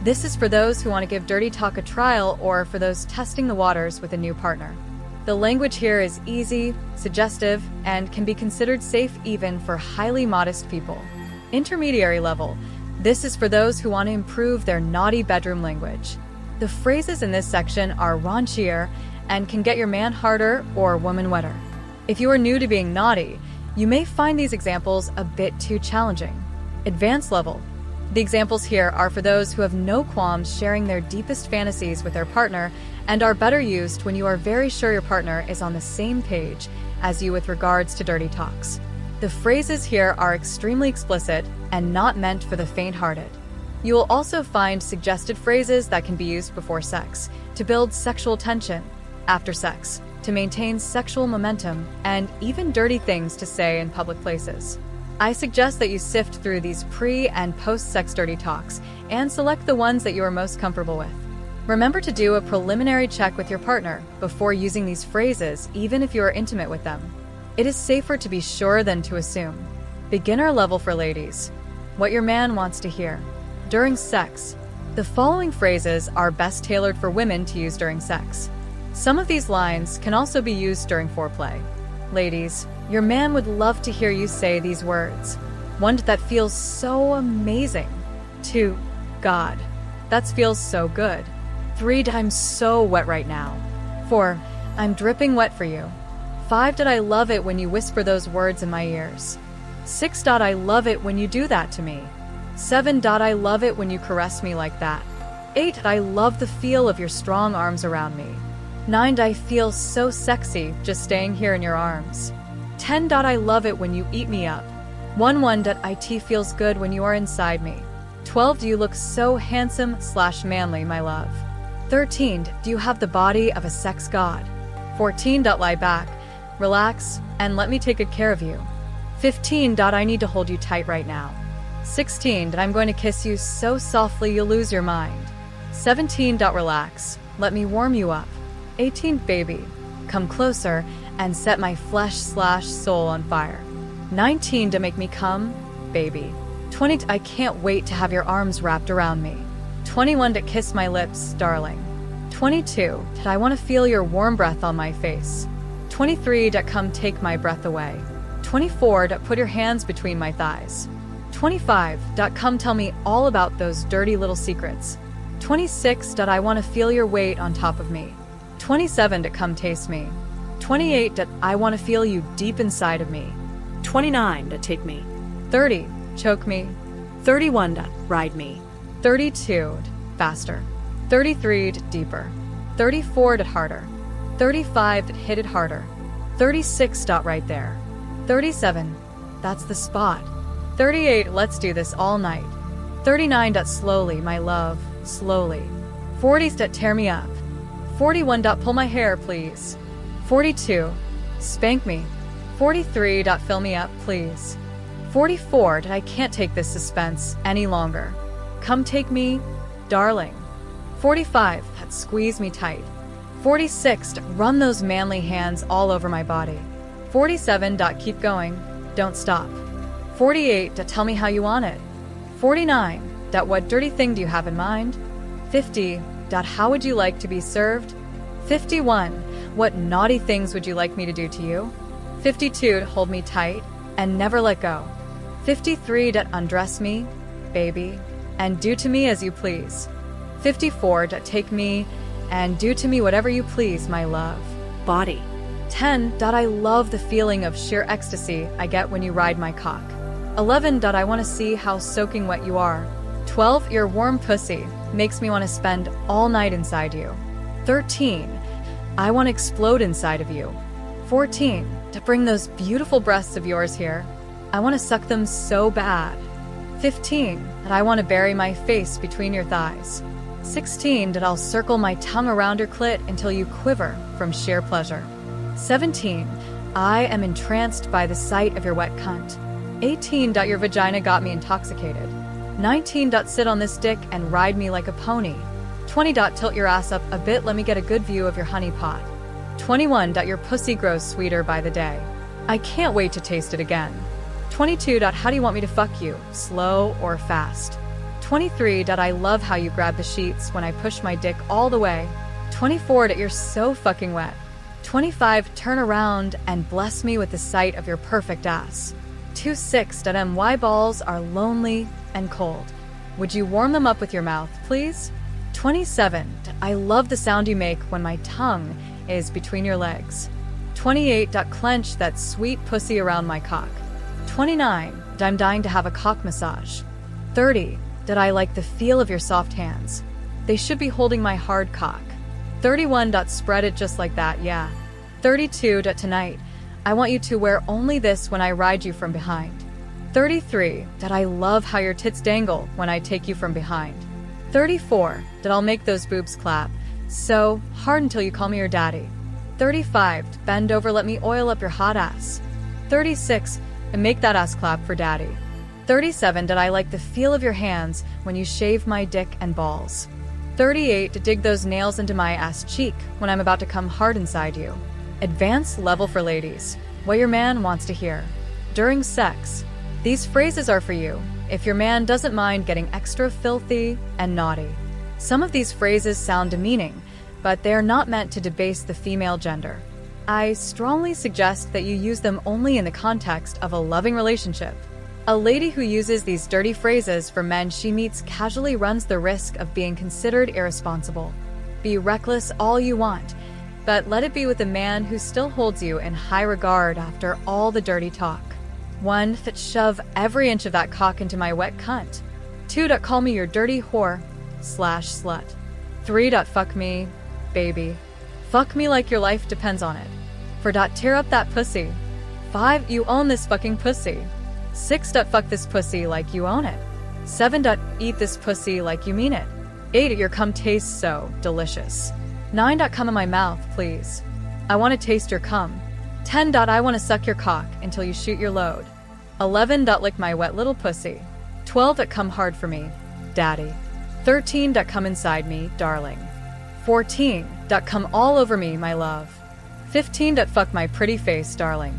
This is for those who want to give dirty talk a trial or for those testing the waters with a new partner. The language here is easy, suggestive, and can be considered safe even for highly modest people. Intermediary level. This is for those who want to improve their naughty bedroom language. The phrases in this section are raunchier and can get your man harder or woman wetter. If you are new to being naughty, you may find these examples a bit too challenging. Advanced level. The examples here are for those who have no qualms sharing their deepest fantasies with their partner and are better used when you are very sure your partner is on the same page as you with regards to dirty talks. The phrases here are extremely explicit and not meant for the faint-hearted. You will also find suggested phrases that can be used before sex to build sexual tension, after sex, to maintain sexual momentum, and even dirty things to say in public places. I suggest that you sift through these pre- and post-sex dirty talks and select the ones that you are most comfortable with. Remember to do a preliminary check with your partner before using these phrases, even if you are intimate with them. It is safer to be sure than to assume. Beginner level for ladies. What your man wants to hear. During sex. The following phrases are best tailored for women to use during sex. Some of these lines can also be used during foreplay. Ladies, your man would love to hear you say these words. 1. That feels so amazing. 2. God, that feels so good. 3. I'm so wet right now. 4. I'm dripping wet for you. 5. I love it when you whisper those words in my ears. 6. I love it when you do that to me. 7. I love it when you caress me like that. 8. I love the feel of your strong arms around me. 9. I feel so sexy just staying here in your arms. 10. I love it when you eat me up. 11. It feels good when you are inside me. 12. Do you look so handsome/manly, my love. 13. Do you have the body of a sex god. 14. Lie back, relax, and let me take good care of you. 15. I need to hold you tight right now. 16. I'm going to kiss you so softly you'll lose your mind. 17. Relax, let me warm you up. 18. Baby, come closer and set my flesh/soul on fire. 19. To make me come, baby. 20, I can't wait to have your arms wrapped around me. 21, to kiss my lips, darling. 22, that I want to feel your warm breath on my face. 23, to come take my breath away. 24, to put your hands between my thighs. 25, that come tell me all about those dirty little secrets. 26, that I want to feel your weight on top of me. 27, to come taste me. 28, that I want to feel you deep inside of me. 29, to take me. 30, choke me. 31, to ride me. 32, faster. 33, deeper. 34, harder. 35, hit it harder. 36, right there. 37, that's the spot. 38, let's do this all night. 39, slowly, my love, slowly. 40, tear me up. 41, pull my hair, please. 42, spank me. 43, fill me up, please. 44, I can't take this suspense any longer. Come take me, darling. 45, squeeze me tight. 46, run those manly hands all over my body. 47, keep going, don't stop. 48, tell me how you want it. 49, what dirty thing do you have in mind? 50, how would you like to be served? 51, what naughty things would you like me to do to you? 52, hold me tight and never let go. 53, undress me, baby, and do to me as you please. 54, take me and do to me whatever you please, my love. Body. 10, I love the feeling of sheer ecstasy I get when you ride my cock. 11, I want to see how soaking wet you are. 12, your warm pussy makes me want to spend all night inside you. 13, I want to explode inside of you. 14, to bring those beautiful breasts of yours here. I want to suck them so bad. 15, I want to bury my face between your thighs. 16, I'll circle my tongue around your clit until you quiver from sheer pleasure. 17, I am entranced by the sight of your wet cunt. 18, your vagina got me intoxicated. 19, sit on this dick and ride me like a pony. 20, tilt your ass up a bit, let me get a good view of your honey pot. 21, your pussy grows sweeter by the day. I can't wait to taste it again. 22, how do you want me to fuck you, slow or fast? 23, I love how you grab the sheets when I push my dick all the way. 24, you're so fucking wet. 25, turn around and bless me with the sight of your perfect ass. 26, my balls are lonely and cold. Would you warm them up with your mouth, please? 27, I love the sound you make when my tongue is between your legs. 28, clench that sweet pussy around my cock. 29, I'm dying to have a cock massage. 30, I like the feel of your soft hands. They should be holding my hard cock. 31, spread it just like that, yeah. 32, tonight, I want you to wear only this when I ride you from behind. 33, I love how your tits dangle when I take you from behind. 34, I'll make those boobs clap so hard until you call me your daddy. 35, bend over, let me oil up your hot ass. 36, and make that ass clap for daddy. 37, I like the feel of your hands when you shave my dick and balls. 38, to dig those nails into my ass cheek when I'm about to come hard inside you. Advanced level for ladies. What your man wants to hear. During sex. These phrases are for you if your man doesn't mind getting extra filthy and naughty. Some of these phrases sound demeaning, but they are not meant to debase the female gender. I strongly suggest that you use them only in the context of a loving relationship. A lady who uses these dirty phrases for men she meets casually runs the risk of being considered irresponsible. Be reckless all you want, but let it be with a man who still holds you in high regard after all the dirty talk. 1, shove every inch of that cock into my wet cunt. 2, call me your dirty whore / slut. 3, fuck me, baby. Fuck me like your life depends on it. 4, tear up that pussy. 5, you own this fucking pussy. 6, fuck this pussy like you own it. 7, eat this pussy like you mean it. 8, your cum tastes so delicious. 9, come in my mouth, please. I want to taste your cum. 10, I want to suck your cock until you shoot your load. 11, lick my wet little pussy. 12, come hard for me, daddy. 13, come inside me, darling. 14, come all over me, my love. 15, fuck my pretty face, darling.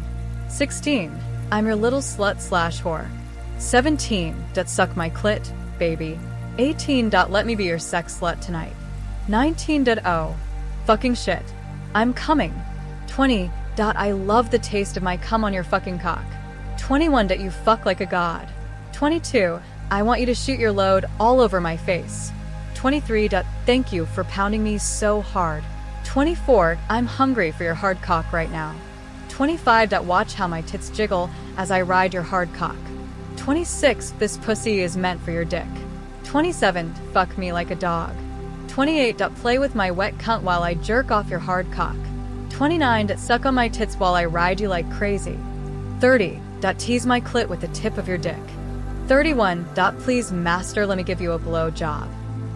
16, I'm your little slut / whore. 17. Suck my clit, baby. 18. Let me be your sex slut tonight. 19. Oh. Fucking shit. I'm coming. 20. I love the taste of my cum on your fucking cock. 21. You fuck like a god. 22. I want you to shoot your load all over my face. 23. Thank you for pounding me so hard. 24. I'm hungry for your hard cock right now. 25. Watch how my tits jiggle as I ride your hard cock. 26. This pussy is meant for your dick. 27. Fuck me like a dog. 28. Play with my wet cunt while I jerk off your hard cock. 29. Suck on my tits while I ride you like crazy. 30. Tease my clit with the tip of your dick. 31. Please master, let me give you a blow job.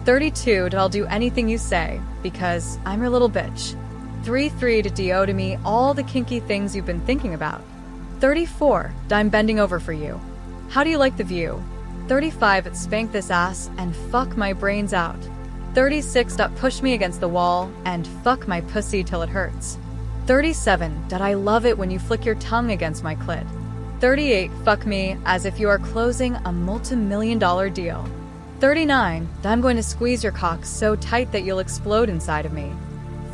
32. I'll do anything you say, because I'm your little bitch. 33. Do to me all the kinky things you've been thinking about. 34. I'm bending over for you. How do you like the view? 35. Spank this ass and fuck my brains out. 36. Push me against the wall and fuck my pussy till it hurts. 37. I love it when you flick your tongue against my clit. 38. Fuck me as if you are closing a multi-million-dollar deal. 39. I'm going to squeeze your cock so tight that you'll explode inside of me.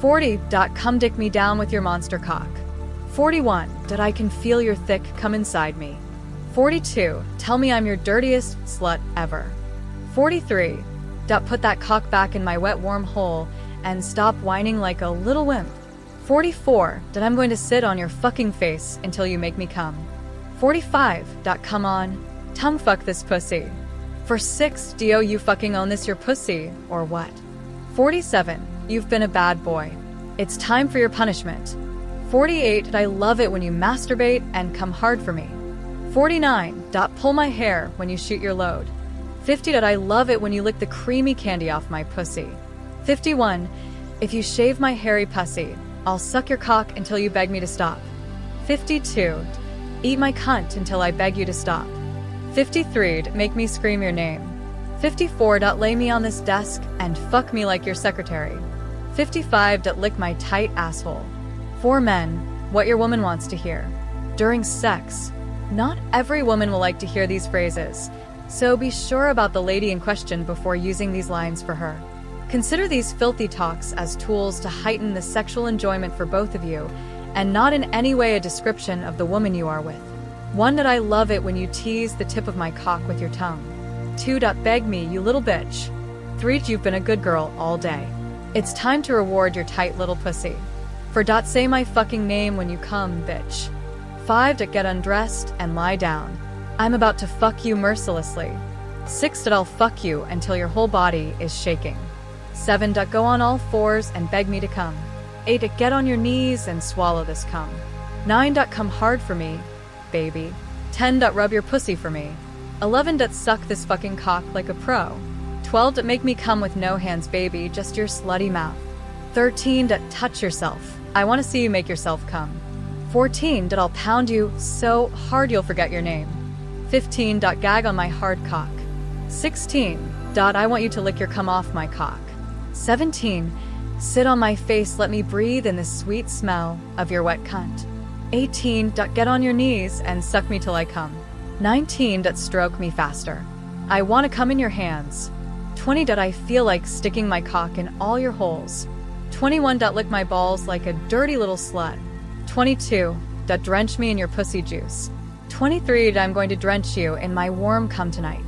40. Come dick me down with your monster cock. 41. I can feel your thick come inside me. 42. Tell me I'm your dirtiest slut ever. 43. Put that cock back in my wet warm hole and stop whining like a little wimp. 44. I'm going to sit on your fucking face until you make me come. 45. Come on, tongue fuck this pussy. For 6. Do you fucking own this your pussy, or what? 47. You've been a bad boy. It's time for your punishment. 48. I love it when you masturbate and come hard for me. 49. Pull my hair when you shoot your load. 50. I love it when you lick the creamy candy off my pussy. 51. If you shave my hairy pussy, I'll suck your cock until you beg me to stop. 52. Eat my cunt until I beg you to stop. 53. Make me scream your name. 54. Lay me on this desk and fuck me like your secretary. 55. Lick my tight asshole. For men, what your woman wants to hear. During sex. Not every woman will like to hear these phrases, so be sure about the lady in question before using these lines for her. Consider these filthy talks as tools to heighten the sexual enjoyment for both of you, and not in any way a description of the woman you are with. 1. I love it when you tease the tip of my cock with your tongue. 2. Beg me, you little bitch. 3. You've been a good girl all day. It's time to reward your tight little pussy. 4. Say my fucking name when you come, bitch. 5. Get undressed and lie down. I'm about to fuck you mercilessly. 6. I'll fuck you until your whole body is shaking. 7. Go on all fours and beg me to come. 8. Get on your knees and swallow this cum. 9. Come hard for me, baby. 10. Rub your pussy for me. 11. Suck this fucking cock like a pro. 12. Make me come with no hands, baby, just your slutty mouth. 13. Touch yourself. I want to see you make yourself come. 14. I'll pound you so hard you'll forget your name. 15. Gag on my hard cock. 16. I want you to lick your cum off my cock. 17. Sit on my face, let me breathe in the sweet smell of your wet cunt. 18. Get on your knees and suck me till I come. 19. Stroke me faster. I want to come in your hands. 20. I feel like sticking my cock in all your holes. 21. Lick my balls like a dirty little slut. 22. Drench me in your pussy juice. 23. I'm going to drench you in my warm cum tonight.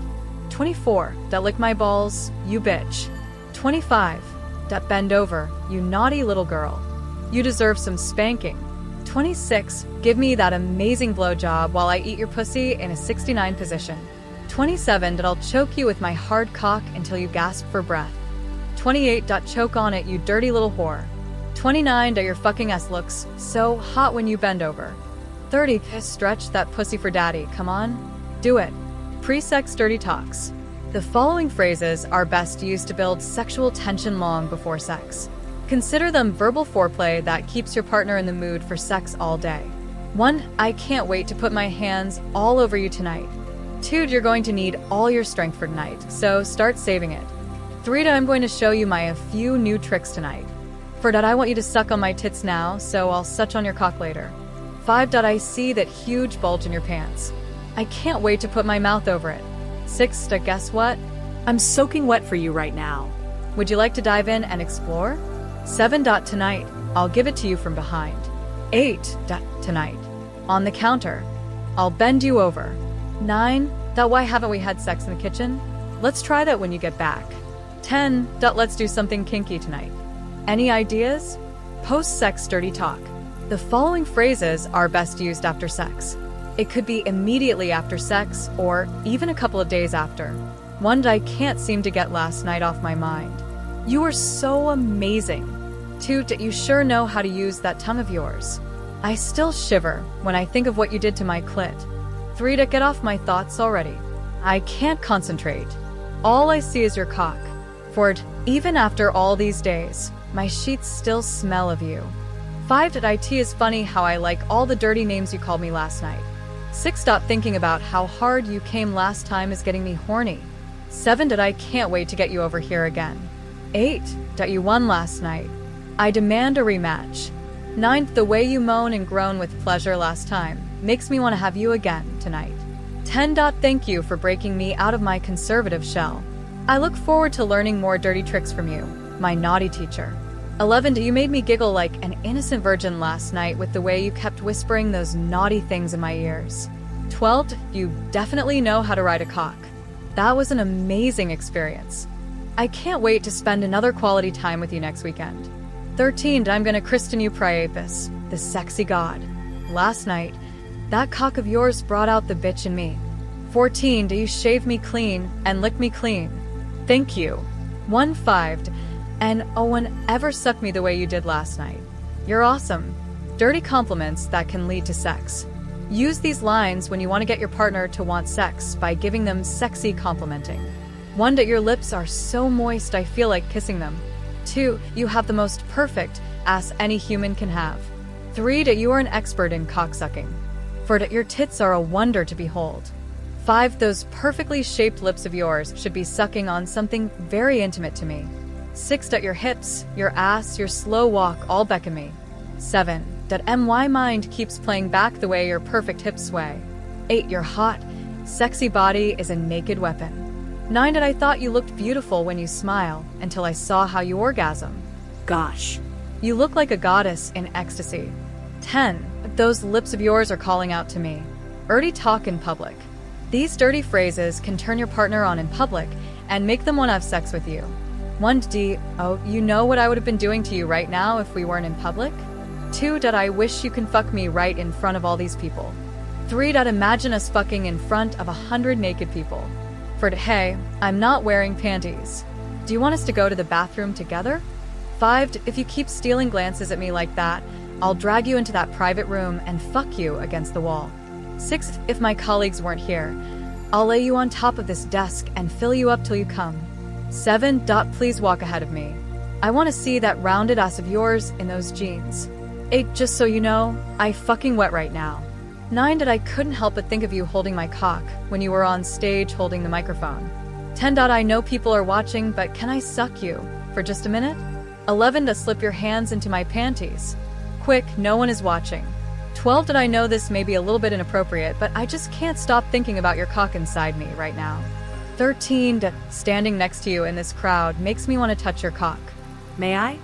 24. Lick my balls, you bitch. 25. Bend over, you naughty little girl. You deserve some spanking. 26. Give me that amazing blowjob while I eat your pussy in a 69 position. 27. I'll choke you with my hard cock until you gasp for breath. 28. Choke on it, you dirty little whore. 29. Your fucking ass looks so hot when you bend over. 30. Stretch that pussy for daddy, come on. Do it. Pre-sex dirty talks. The following phrases are best used to build sexual tension long before sex. Consider them verbal foreplay that keeps your partner in the mood for sex all day. 1. I can't wait to put my hands all over you tonight. 2. You're going to need all your strength for tonight, so start saving it. 3. I'm going to show you a few new tricks tonight. 4. I want you to suck on my tits now, so I'll such on your cock later. 5. I see that huge bulge in your pants. I can't wait to put my mouth over it. 6. Guess what? I'm soaking wet for you right now. Would you like to dive in and explore? 7. Tonight, I'll give it to you from behind. 8. Tonight, on the counter, I'll bend you over. 9. Why haven't we had sex in the kitchen? Let's try that when you get back. 10. Let's do something kinky tonight. Any ideas? Post-sex dirty talk. The following phrases are best used after sex. It could be immediately after sex or even a couple of days after. 1. I can't seem to get last night off my mind. You are so amazing. 2. You sure know how to use that tongue of yours. I still shiver when I think of what you did to my clit. 3. Get off my thoughts already. I can't concentrate. All I see is your cock. 4. Even after all these days, my sheets still smell of you. 5. It is funny how I like all the dirty names you called me last night. 6. Thinking about how hard you came last time is getting me horny. 7. I can't wait to get you over here again. 8. You won last night. I demand a rematch. 9. The way you moan and groan with pleasure last time makes me want to have you again tonight. 10. Thank you for breaking me out of my conservative shell. I look forward to learning more dirty tricks from you, my naughty teacher. 11. You made me giggle like an innocent virgin last night with the way you kept whispering those naughty things in my ears. 12. You definitely know how to ride a cock. That was an amazing experience. I can't wait to spend another quality time with you next weekend. 13. I'm gonna christen you Priapus, the sexy god. Last night, that cock of yours brought out the bitch in me. 14. Do you shave me clean and lick me clean? Thank you. 15. And oh, one ever sucked me the way you did last night. You're awesome. Dirty compliments that can lead to sex. Use these lines when you want to get your partner to want sex by giving them sexy complimenting. 1. Your lips are so moist I feel like kissing them. 2. You have the most perfect ass any human can have. 3. You are an expert in cocksucking. 4. Your tits are a wonder to behold. 5. Those perfectly shaped lips of yours should be sucking on something very intimate to me. 6. Your hips, your ass, your slow walk all beckon me. 7. My mind keeps playing back the way your perfect hips sway. 8. Your hot, sexy body is a naked weapon. 9. I thought you looked beautiful when you smile until I saw how you orgasm. Gosh. You look like a goddess in ecstasy. 10. Those lips of yours are calling out to me. Dirty talk in public. These dirty phrases can turn your partner on in public and make them want to have sex with you. 1. Oh, you know what I would have been doing to you right now if we weren't in public? 2. I wish you can fuck me right in front of all these people. 3. Imagine us fucking in front of 100 naked people. 4. Hey, I'm not wearing panties. Do you want us to go to the bathroom together? 5. If you keep stealing glances at me like that, I'll drag you into that private room and fuck you against the wall. 6. If my colleagues weren't here, I'll lay you on top of this desk and fill you up till you come. 7. Please walk ahead of me. I want to see that rounded ass of yours in those jeans. 8. Just so you know, I fucking wet right now. 9. I couldn't help but think of you holding my cock when you were on stage holding the microphone. 10. I know people are watching, but can I suck you for just a minute? 11. Slip your hands into my panties. Quick, no one is watching. 12. I know this may be a little bit inappropriate, but I just can't stop thinking about your cock inside me right now. 13. Standing next to you in this crowd makes me want to touch your cock. May I?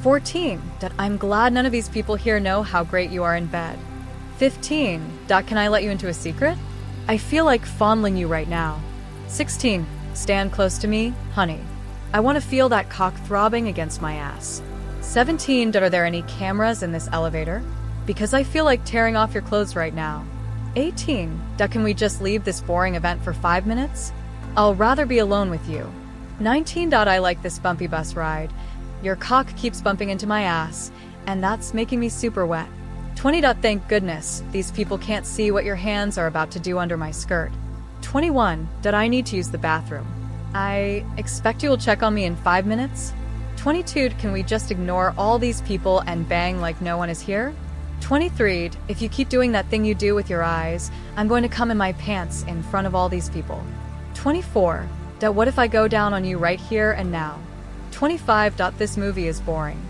14. I'm glad none of these people here know how great you are in bed. 15. Can I let you into a secret? I feel like fondling you right now. 16. Stand close to me, honey. I want to feel that cock throbbing against my ass. 17. Are there any cameras in this elevator? Because I feel like tearing off your clothes right now. 18. Can we just leave this boring event for 5 minutes? I'll rather be alone with you. 19. I like this bumpy bus ride. Your cock keeps bumping into my ass, and that's making me super wet. 20. Thank goodness these people can't see what your hands are about to do under my skirt. 21. I need to use the bathroom. I expect you will check on me in 5 minutes. 22. Can we just ignore all these people and bang like no one is here? 23. If you keep doing that thing you do with your eyes, I'm going to come in my pants in front of all these people. 24. What if I go down on you right here and now? 25. This movie is boring.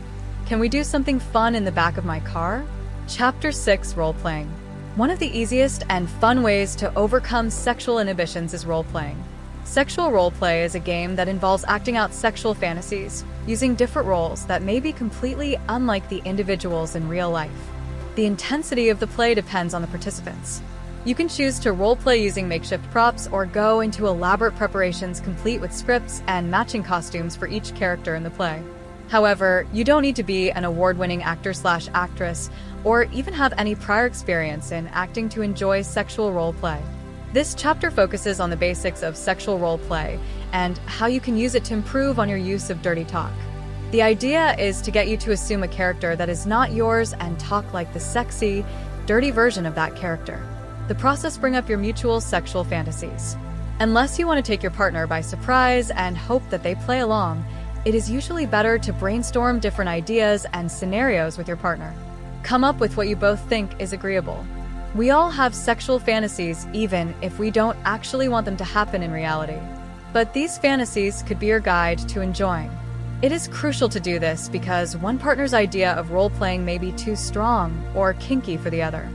Can we do something fun in the back of my car? Chapter 6 Role-playing. One of the easiest and fun ways to overcome sexual inhibitions is role-playing. Sexual role-play is a game that involves acting out sexual fantasies, using different roles that may be completely unlike the individuals in real life. The intensity of the play depends on the participants. You can choose to role-play using makeshift props or go into elaborate preparations complete with scripts and matching costumes for each character in the play. However, you don't need to be an award-winning actor/actress or even have any prior experience in acting to enjoy sexual role-play. This chapter focuses on the basics of sexual role-play and how you can use it to improve on your use of dirty talk. The idea is to get you to assume a character that is not yours and talk like the sexy, dirty version of that character. The process brings up your mutual sexual fantasies. Unless you want to take your partner by surprise and hope that they play along, it is usually better to brainstorm different ideas and scenarios with your partner. Come up with what you both think is agreeable. We all have sexual fantasies even if we don't actually want them to happen in reality. But these fantasies could be your guide to enjoying. It is crucial to do this because one partner's idea of role-playing may be too strong or kinky for the other.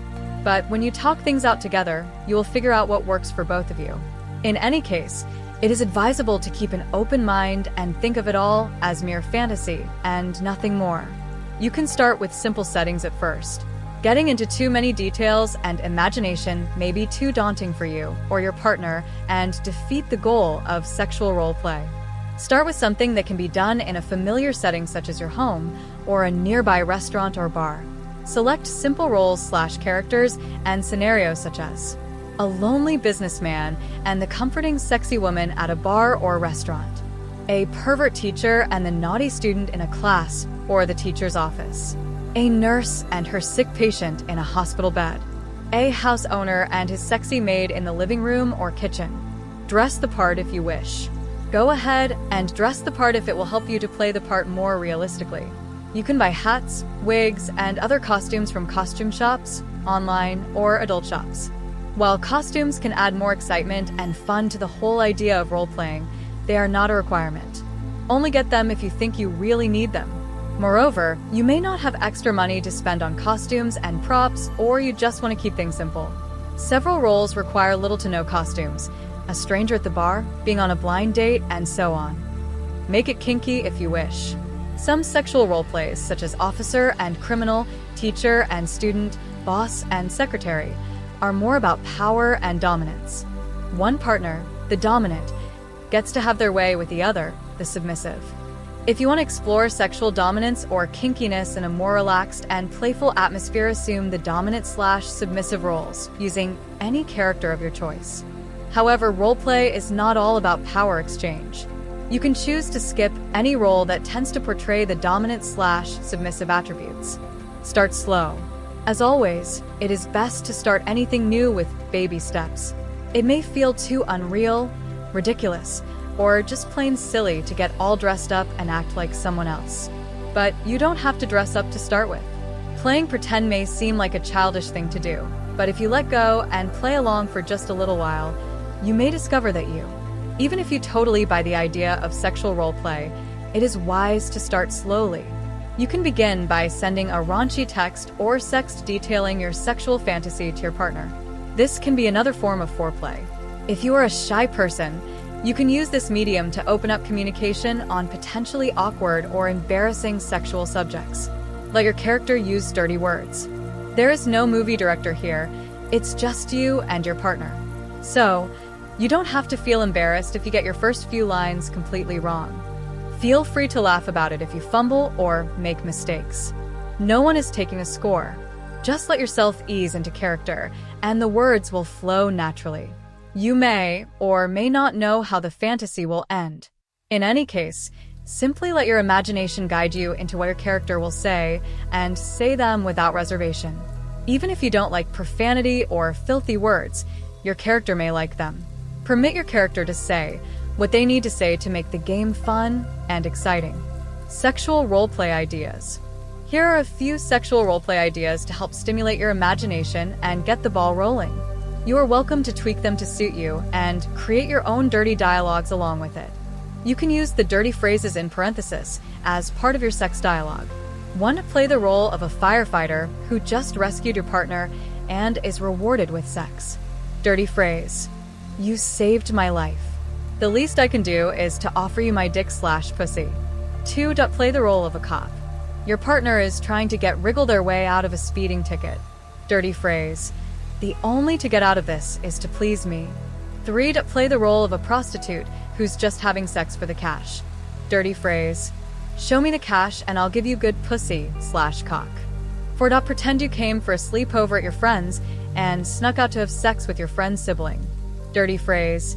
But when you talk things out together, you will figure out what works for both of you. In any case, it is advisable to keep an open mind and think of it all as mere fantasy and nothing more. You can start with simple settings at first. Getting into too many details and imagination may be too daunting for you or your partner and defeat the goal of sexual role-play. Start with something that can be done in a familiar setting such as your home or a nearby restaurant or bar. Select simple roles/characters and scenarios such as a lonely businessman and the comforting sexy woman at a bar or restaurant, a pervert teacher and the naughty student in a class or the teacher's office, a nurse and her sick patient in a hospital bed, a house owner and his sexy maid in the living room or kitchen. Dress the part if you wish. Go ahead and dress the part if it will help you to play the part more realistically. You can buy hats, wigs, and other costumes from costume shops, online, or adult shops. While costumes can add more excitement and fun to the whole idea of role-playing, they are not a requirement. Only get them if you think you really need them. Moreover, you may not have extra money to spend on costumes and props, or you just want to keep things simple. Several roles require little to no costumes: a stranger at the bar, being on a blind date, and so on. Make it kinky if you wish. Some sexual roleplays, such as officer and criminal, teacher and student, boss and secretary, are more about power and dominance. One partner, the dominant, gets to have their way with the other, the submissive. If you want to explore sexual dominance or kinkiness in a more relaxed and playful atmosphere, assume the dominant/submissive roles, using any character of your choice. However, roleplay is not all about power exchange. You can choose to skip any role that tends to portray the dominant/submissive attributes. Start slow. As always, it is best to start anything new with baby steps. It may feel too unreal, ridiculous, or just plain silly to get all dressed up and act like someone else. But you don't have to dress up to start with. Playing pretend may seem like a childish thing to do, but if you let go and play along for just a little while, you may discover that even if you totally buy the idea of sexual roleplay, it is wise to start slowly. You can begin by sending a raunchy text or sext detailing your sexual fantasy to your partner. This can be another form of foreplay. If you are a shy person, you can use this medium to open up communication on potentially awkward or embarrassing sexual subjects. Let your character use dirty words. There is no movie director here, it's just you and your partner. So, you don't have to feel embarrassed if you get your first few lines completely wrong. Feel free to laugh about it if you fumble or make mistakes. No one is taking a score. Just let yourself ease into character, and the words will flow naturally. You may or may not know how the fantasy will end. In any case, simply let your imagination guide you into what your character will say, and say them without reservation. Even if you don't like profanity or filthy words, your character may like them. Permit your character to say what they need to say to make the game fun and exciting. Sexual roleplay ideas. Here are a few sexual roleplay ideas to help stimulate your imagination and get the ball rolling. You are welcome to tweak them to suit you and create your own dirty dialogues along with it. You can use the dirty phrases in parenthesis as part of your sex dialogue. 1. Play the role of a firefighter who just rescued your partner and is rewarded with sex. Dirty phrase. You saved my life. The least I can do is to offer you my dick/pussy. 2. Play the role of a cop. Your partner is trying to wriggle their way out of a speeding ticket. Dirty phrase. The only to get out of this is to please me. 3. Play the role of a prostitute who's just having sex for the cash. Dirty phrase. Show me the cash and I'll give you good pussy/cock. 4. Pretend you came for a sleepover at your friend's and snuck out to have sex with your friend's sibling. Dirty phrase.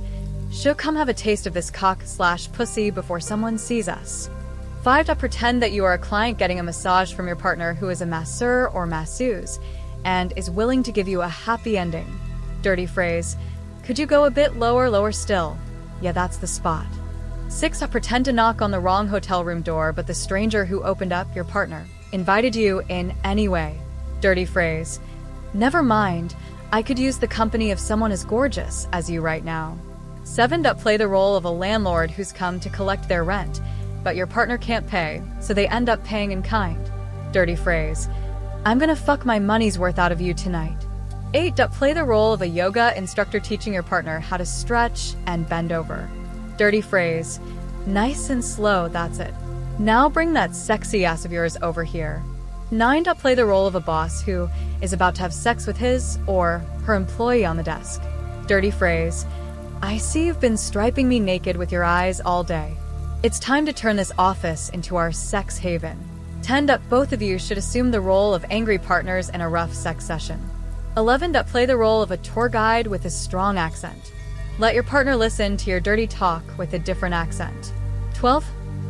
She'll come have a taste of this cock/pussy before someone sees us. 5. Pretend that you are a client getting a massage from your partner who is a masseur or masseuse and is willing to give you a happy ending. Dirty phrase. Could you go a bit lower still? Yeah, that's the spot. 6. Pretend to knock on the wrong hotel room door, but the stranger who opened up, your partner, invited you in any way. Dirty phrase. Never mind, I could use the company of someone as gorgeous as you right now. 7. Play the role of a landlord who's come to collect their rent, but your partner can't pay, so they end up paying in kind. Dirty phrase. I'm gonna fuck my money's worth out of you tonight. 8. Play the role of a yoga instructor teaching your partner how to stretch and bend over. Dirty phrase. Nice and slow, that's it. Now bring that sexy ass of yours over here. 9. Play the role of a boss who is about to have sex with his or her employee on the desk. Dirty phrase. I see you've been striping me naked with your eyes all day. It's time to turn this office into our sex haven. 10. Both of you should assume the role of angry partners in a rough sex session. 11. Play the role of a tour guide with a strong accent. Let your partner listen to your dirty talk with a different accent. 12.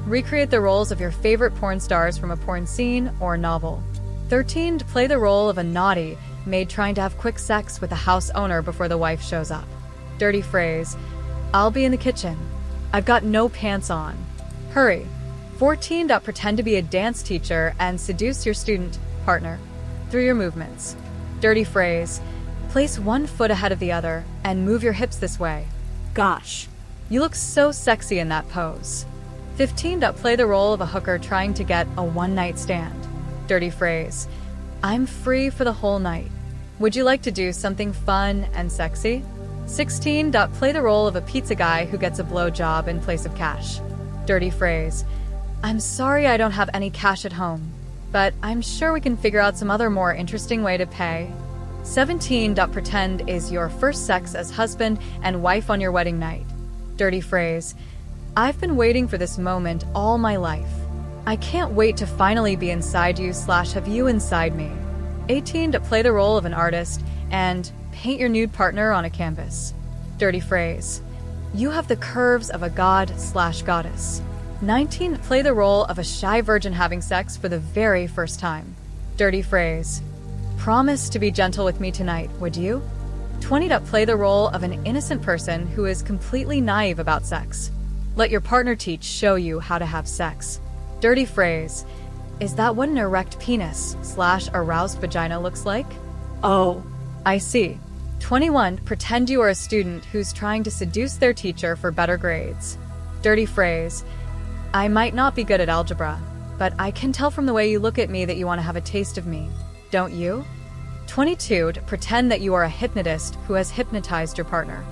Recreate the roles of your favorite porn stars from a porn scene or novel. 13. Play the role of a naughty maid trying to have quick sex with the house owner before the wife shows up. Dirty phrase. I'll be in the kitchen. I've got no pants on. Hurry. 14. Pretend to be a dance teacher and seduce your student partner through your movements. Dirty phrase. Place one foot ahead of the other and move your hips this way. Gosh. You look so sexy in that pose. 15. Play the role of a hooker trying to get a one-night stand. Dirty phrase. I'm free for the whole night. Would you like to do something fun and sexy? 16. Play the role of a pizza guy who gets a blowjob in place of cash. Dirty phrase. I'm sorry I don't have any cash at home, but I'm sure we can figure out some other more interesting way to pay. 17. Pretend is your first sex as husband and wife on your wedding night. Dirty phrase. I've been waiting for this moment all my life. I can't wait to finally be inside you/have you inside me. 18. Play the role of an artist and paint your nude partner on a canvas. Dirty phrase. You have the curves of a god/goddess. 19. Play the role of a shy virgin having sex for the very first time. Dirty phrase. Promise to be gentle with me tonight, would you? 20. Play the role of an innocent person who is completely naive about sex. Let your partner show you how to have sex. Dirty phrase. Is that what an erect penis/aroused vagina looks like? Oh. I see. 21. Pretend you are a student who's trying to seduce their teacher for better grades. Dirty phrase. I might not be good at algebra, but I can tell from the way you look at me that you want to have a taste of me. Don't you? 22. Pretend that you are a hypnotist who has hypnotized your partner.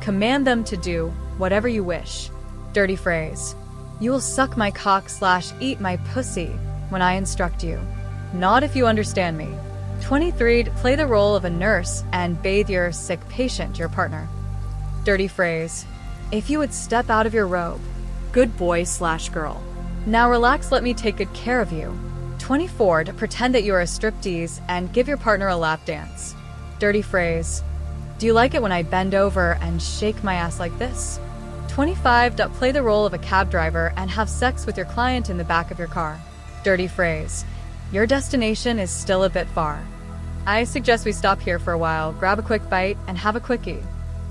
Command them to do whatever you wish. Dirty phrase. You will suck my cock/eat my pussy when I instruct you. Not if you understand me. 23. Play the role of a nurse and bathe your sick patient, your partner. Dirty phrase. If you would step out of your robe. Good boy/girl. Now relax, let me take good care of you. 24. Pretend that you are a striptease and give your partner a lap dance. Dirty phrase. Do you like it when I bend over and shake my ass like this? 25. Play the role of a cab driver and have sex with your client in the back of your car. Dirty phrase. Your destination is still a bit far. I suggest we stop here for a while, grab a quick bite, and have a quickie.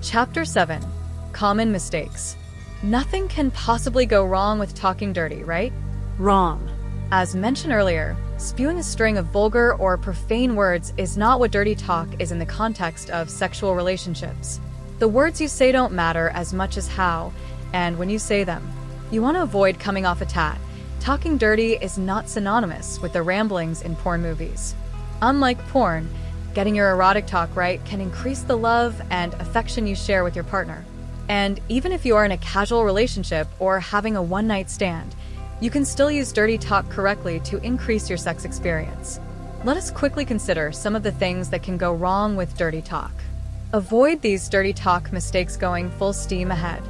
Chapter 7. Common mistakes. Nothing can possibly go wrong with talking dirty, right? Wrong. As mentioned earlier, spewing a string of vulgar or profane words is not what dirty talk is in the context of sexual relationships. The words you say don't matter as much as how, and when you say them. You want to avoid coming off a tat. Talking dirty is not synonymous with the ramblings in porn movies. Unlike porn, Getting your erotic talk right can increase the love and affection you share with your partner. And even if you are in a casual relationship or having a one-night stand, you can still use dirty talk correctly to increase your sex experience. Let us quickly consider some of the things that can go wrong with dirty talk. Avoid these dirty talk mistakes going full steam ahead.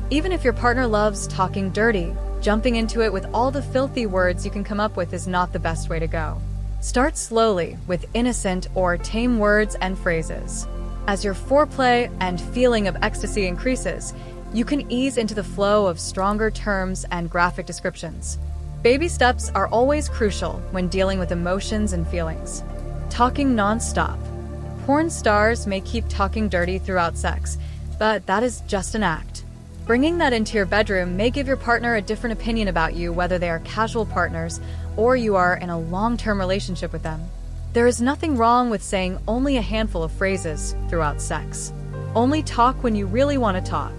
Even if your partner loves talking dirty, jumping into it with all the filthy words you can come up with is not the best way to go. Start slowly with innocent or tame words and phrases. As your foreplay and feeling of ecstasy increases, you can ease into the flow of stronger terms and graphic descriptions. Baby steps are always crucial when dealing with emotions and feelings. Talking non-stop. Porn stars may keep talking dirty throughout sex, but that is just an act. Bringing that into your bedroom may give your partner a different opinion about you, whether they are casual partners or you are in a long-term relationship with them. There is nothing wrong with saying only a handful of phrases throughout sex. Only talk when you really want to talk.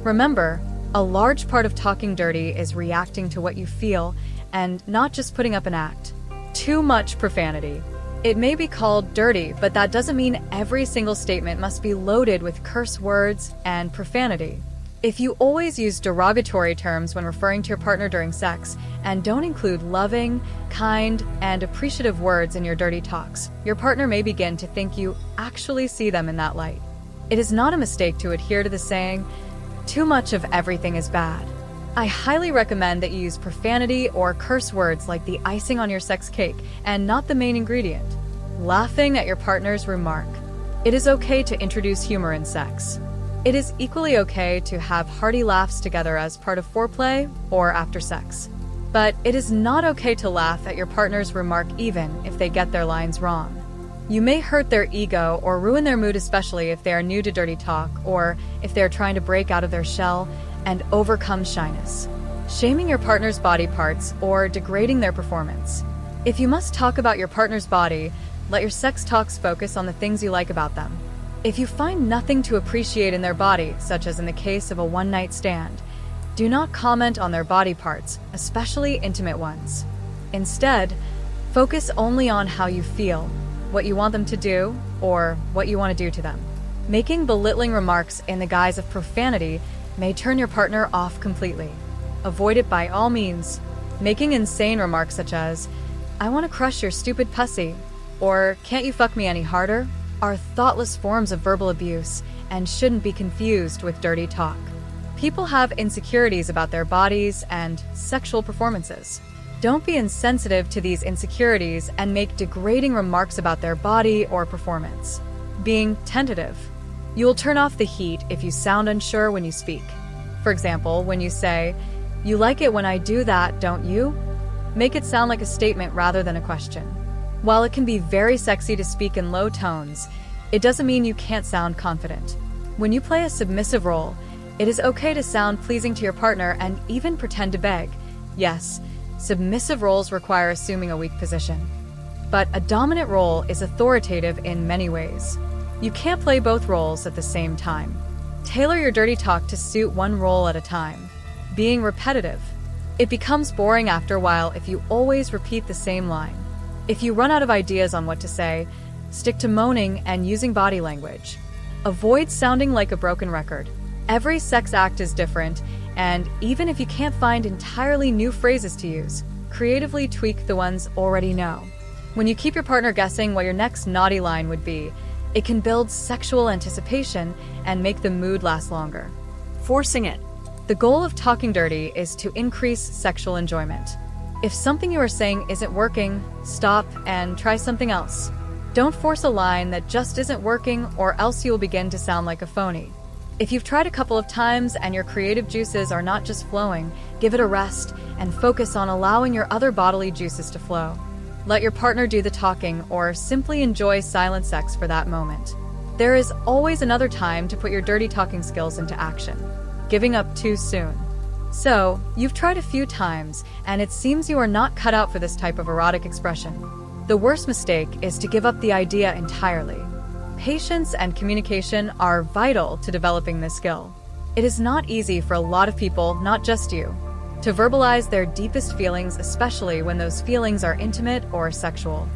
Remember, a large part of talking dirty is reacting to what you feel and not just putting up an act. Too much profanity. It may be called dirty, but that doesn't mean every single statement must be loaded with curse words and profanity. If you always use derogatory terms when referring to your partner during sex and don't include loving, kind, and appreciative words in your dirty talks, your partner may begin to think you actually see them in that light. It is not a mistake to adhere to the saying, "Too much of everything is bad." I highly recommend that you use profanity or curse words like the icing on your sex cake and not the main ingredient. Laughing at your partner's remark. It is okay to introduce humor in sex. It is equally okay to have hearty laughs together as part of foreplay or after sex. But it is not okay to laugh at your partner's remark even if they get their lines wrong. You may hurt their ego or ruin their mood, especially if they are new to dirty talk or if they are trying to break out of their shell and overcome shyness. Shaming your partner's body parts or degrading their performance. If you must talk about your partner's body, let your sex talks focus on the things you like about them. If you find nothing to appreciate in their body, such as in the case of a one-night stand, do not comment on their body parts, especially intimate ones. Instead, focus only on how you feel, what you want them to do, or what you want to do to them. Making belittling remarks in the guise of profanity may turn your partner off completely. Avoid it by all means. Making insane remarks such as, "I want to crush your stupid pussy," or "Can't you fuck me any harder?" are thoughtless forms of verbal abuse and shouldn't be confused with dirty talk. People have insecurities about their bodies and sexual performances. Don't be insensitive to these insecurities and make degrading remarks about their body or performance. Being tentative. You will turn off the heat if you sound unsure when you speak. For example, when you say, "You like it when I do that, don't you?" Make it sound like a statement rather than a question. While it can be very sexy to speak in low tones, it doesn't mean you can't sound confident. When you play a submissive role, it is okay to sound pleasing to your partner and even pretend to beg. Yes, submissive roles require assuming a weak position. But a dominant role is authoritative in many ways. You can't play both roles at the same time. Tailor your dirty talk to suit one role at a time. Being repetitive. It becomes boring after a while if you always repeat the same line. If you run out of ideas on what to say, stick to moaning and using body language. Avoid sounding like a broken record. Every sex act is different, and even if you can't find entirely new phrases to use, creatively tweak the ones already know. When you keep your partner guessing what your next naughty line would be, it can build sexual anticipation and make the mood last longer. Forcing it. The goal of talking dirty is to increase sexual enjoyment. If something you are saying isn't working, stop and try something else. Don't force a line that just isn't working, or else you will begin to sound like a phony. If you've tried a couple of times and your creative juices are not just flowing, give it a rest and focus on allowing your other bodily juices to flow. Let your partner do the talking or simply enjoy silent sex for that moment. There is always another time to put your dirty talking skills into action. Giving up too soon. So, you've tried a few times, and it seems you are not cut out for this type of erotic expression. The worst mistake is to give up the idea entirely. Patience and communication are vital to developing this skill. It is not easy for a lot of people, not just you, to verbalize their deepest feelings, especially when those feelings are intimate or sexual.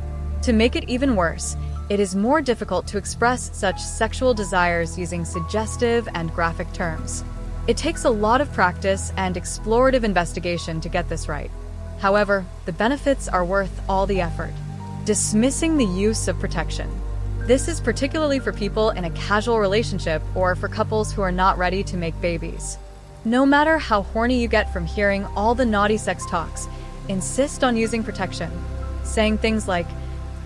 To make it even worse, it is more difficult to express such sexual desires using suggestive and graphic terms. It takes a lot of practice and explorative investigation to get this right. However, the benefits are worth all the effort. Dismissing the use of protection. This is particularly for people in a casual relationship or for couples who are not ready to make babies. No matter how horny you get from hearing all the naughty sex talks, insist on using protection. Saying things like,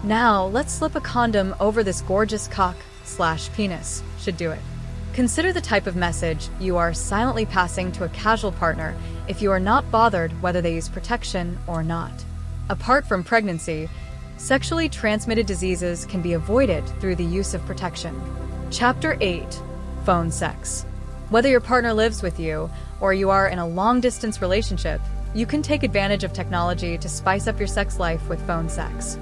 "Now, let's slip a condom over this gorgeous cock/penis," should do it. Consider the type of message you are silently passing to a casual partner if you are not bothered whether they use protection or not. Apart from pregnancy, sexually transmitted diseases can be avoided through the use of protection. Chapter 8. Phone sex. Whether your partner lives with you or you are in a long-distance relationship, you can take advantage of technology to spice up your sex life with phone sex.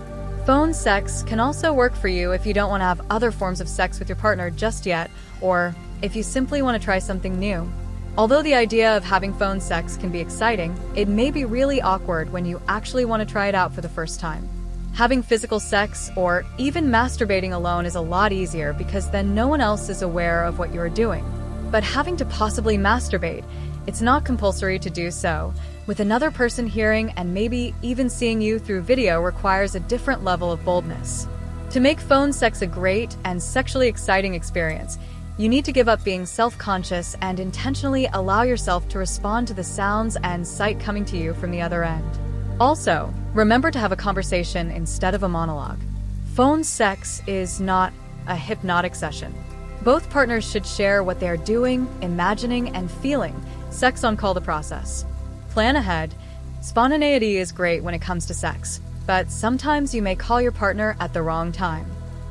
Phone sex can also work for you if you don't want to have other forms of sex with your partner just yet, or if you simply want to try something new. Although the idea of having phone sex can be exciting, it may be really awkward when you actually want to try it out for the first time. Having physical sex or even masturbating alone is a lot easier because then no one else is aware of what you are doing. But having to possibly masturbate, it's not compulsory to do so. With another person hearing and maybe even seeing you through video requires a different level of boldness. To make phone sex a great and sexually exciting experience, you need to give up being self-conscious and intentionally allow yourself to respond to the sounds and sight coming to you from the other end. Also, remember to have a conversation instead of a monologue. Phone sex is not a hypnotic session. Both partners should share what they are doing, imagining, and feeling. Sex on call the process. Plan ahead. Spontaneity is great when it comes to sex, but sometimes you may call your partner at the wrong time.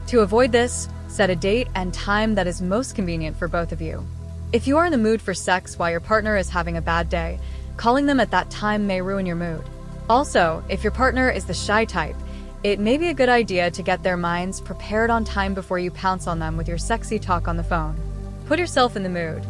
To avoid this, set a date and time that is most convenient for both of you. If you are in the mood for sex while your partner is having a bad day, calling them at that time may ruin your mood. Also, if your partner is the shy type, it may be a good idea to get their minds prepared on time before you pounce on them with your sexy talk on the phone. Put yourself in the mood.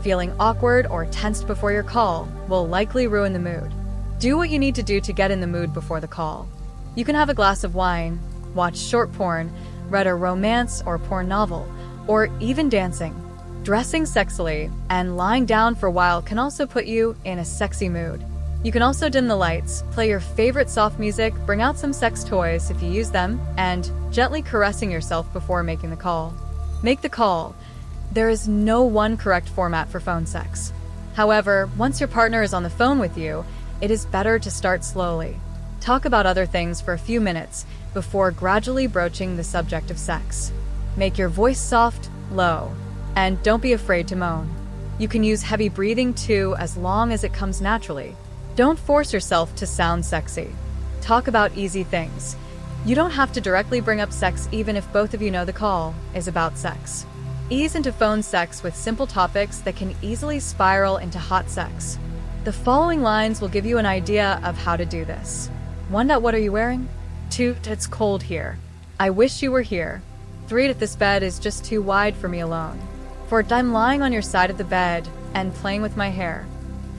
Feeling awkward or tensed before your call will likely ruin the mood. Do what you need to do to get in the mood before the call. You can have a glass of wine, watch short porn, read a romance or porn novel, or even dancing. Dressing sexily and lying down for a while can also put you in a sexy mood. You can also dim the lights, play your favorite soft music, bring out some sex toys if you use them, and gently caressing yourself before making the call. Make the call. There is no one correct format for phone sex. However, once your partner is on the phone with you, it is better to start slowly. Talk about other things for a few minutes before gradually broaching the subject of sex. Make your voice soft, low, and don't be afraid to moan. You can use heavy breathing too as long as it comes naturally. Don't force yourself to sound sexy. Talk about easy things. You don't have to directly bring up sex even if both of you know the call is about sex. Ease into phone sex with simple topics that can easily spiral into hot sex. The following lines will give you an idea of how to do this. 1. What are you wearing? 2. It's cold here. I wish you were here. 3. This bed is just too wide for me alone. 4. I'm lying on your side of the bed and playing with my hair.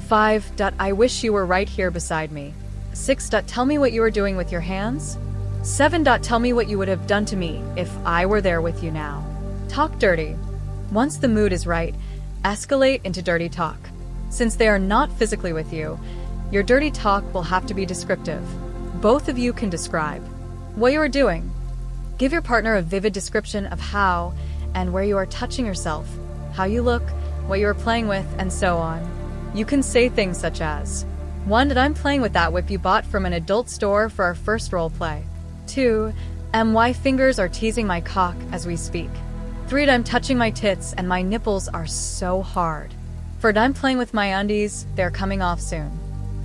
5. I wish you were right here beside me. 6. Tell me what you are doing with your hands. 7. Tell me what you would have done to me if I were there with you now. Talk dirty. Once the mood is right, escalate into dirty talk. Since they are not physically with you, your dirty talk will have to be descriptive. Both of you can describe what you are doing. Give your partner a vivid description of how and where you are touching yourself, how you look, what you are playing with, and so on. You can say things such as, 1. I'm playing with that whip you bought from an adult store for our first role play. 2. My fingers are teasing my cock as we speak. 3. I'm touching my tits and my nipples are so hard. 4. I'm playing with my undies, they're coming off soon.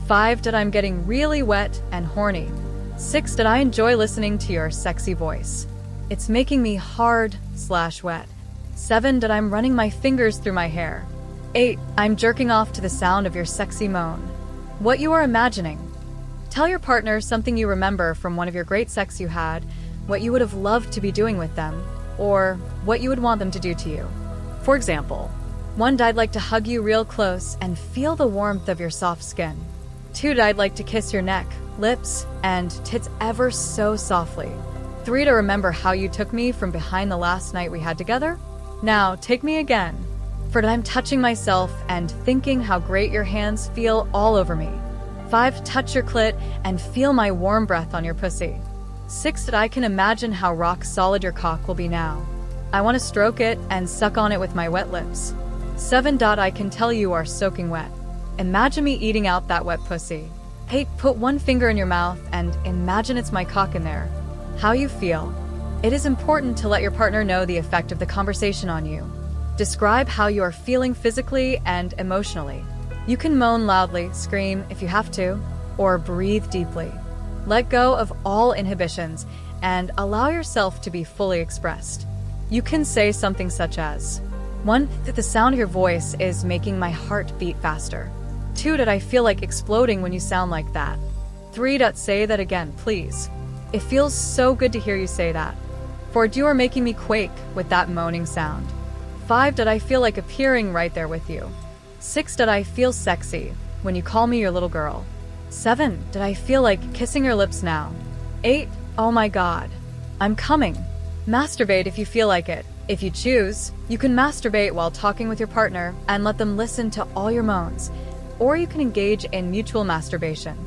5. I'm getting really wet and horny. 6. I enjoy listening to your sexy voice. It's making me hard/wet. 7. I'm running my fingers through my hair. 8. I'm jerking off to the sound of your sexy moan. What you are imagining. Tell your partner something you remember from one of your great sex you had, what you would have loved to be doing with them, or what you would want them to do to you. For example, 1. I'd like to hug you real close and feel the warmth of your soft skin. 2. I'd like to kiss your neck, lips, and tits ever so softly. 3 to remember how you took me from behind the last night we had together. Now, take me again. 4 that I'm touching myself and thinking how great your hands feel all over me. 5 touch your clit and feel my warm breath on your pussy. 6 that I can imagine how rock solid your cock will be now. I want to stroke it and suck on it with my wet lips. 7 I can tell you are soaking wet. Imagine me eating out that wet pussy. 8 put one finger in your mouth and imagine it's my cock in there. How you feel. It is important to let your partner know the effect of the conversation on you. Describe how you are feeling physically and emotionally. You can moan loudly, scream if you have to, or breathe deeply. Let go of all inhibitions and allow yourself to be fully expressed. You can say something such as, 1 that the sound of your voice is making my heart beat faster. 2 that I feel like exploding when you sound like that. 3 say that again, please. It feels so good to hear you say that. 4 you are making me quake with that moaning sound. 5 I feel like appearing right there with you. 6 I feel sexy when you call me your little girl. 7 I feel like kissing your lips now. 8 oh my god, I'm coming. Masturbate if you feel like it. If you choose, you can masturbate while talking with your partner and let them listen to all your moans, or you can engage in mutual masturbation.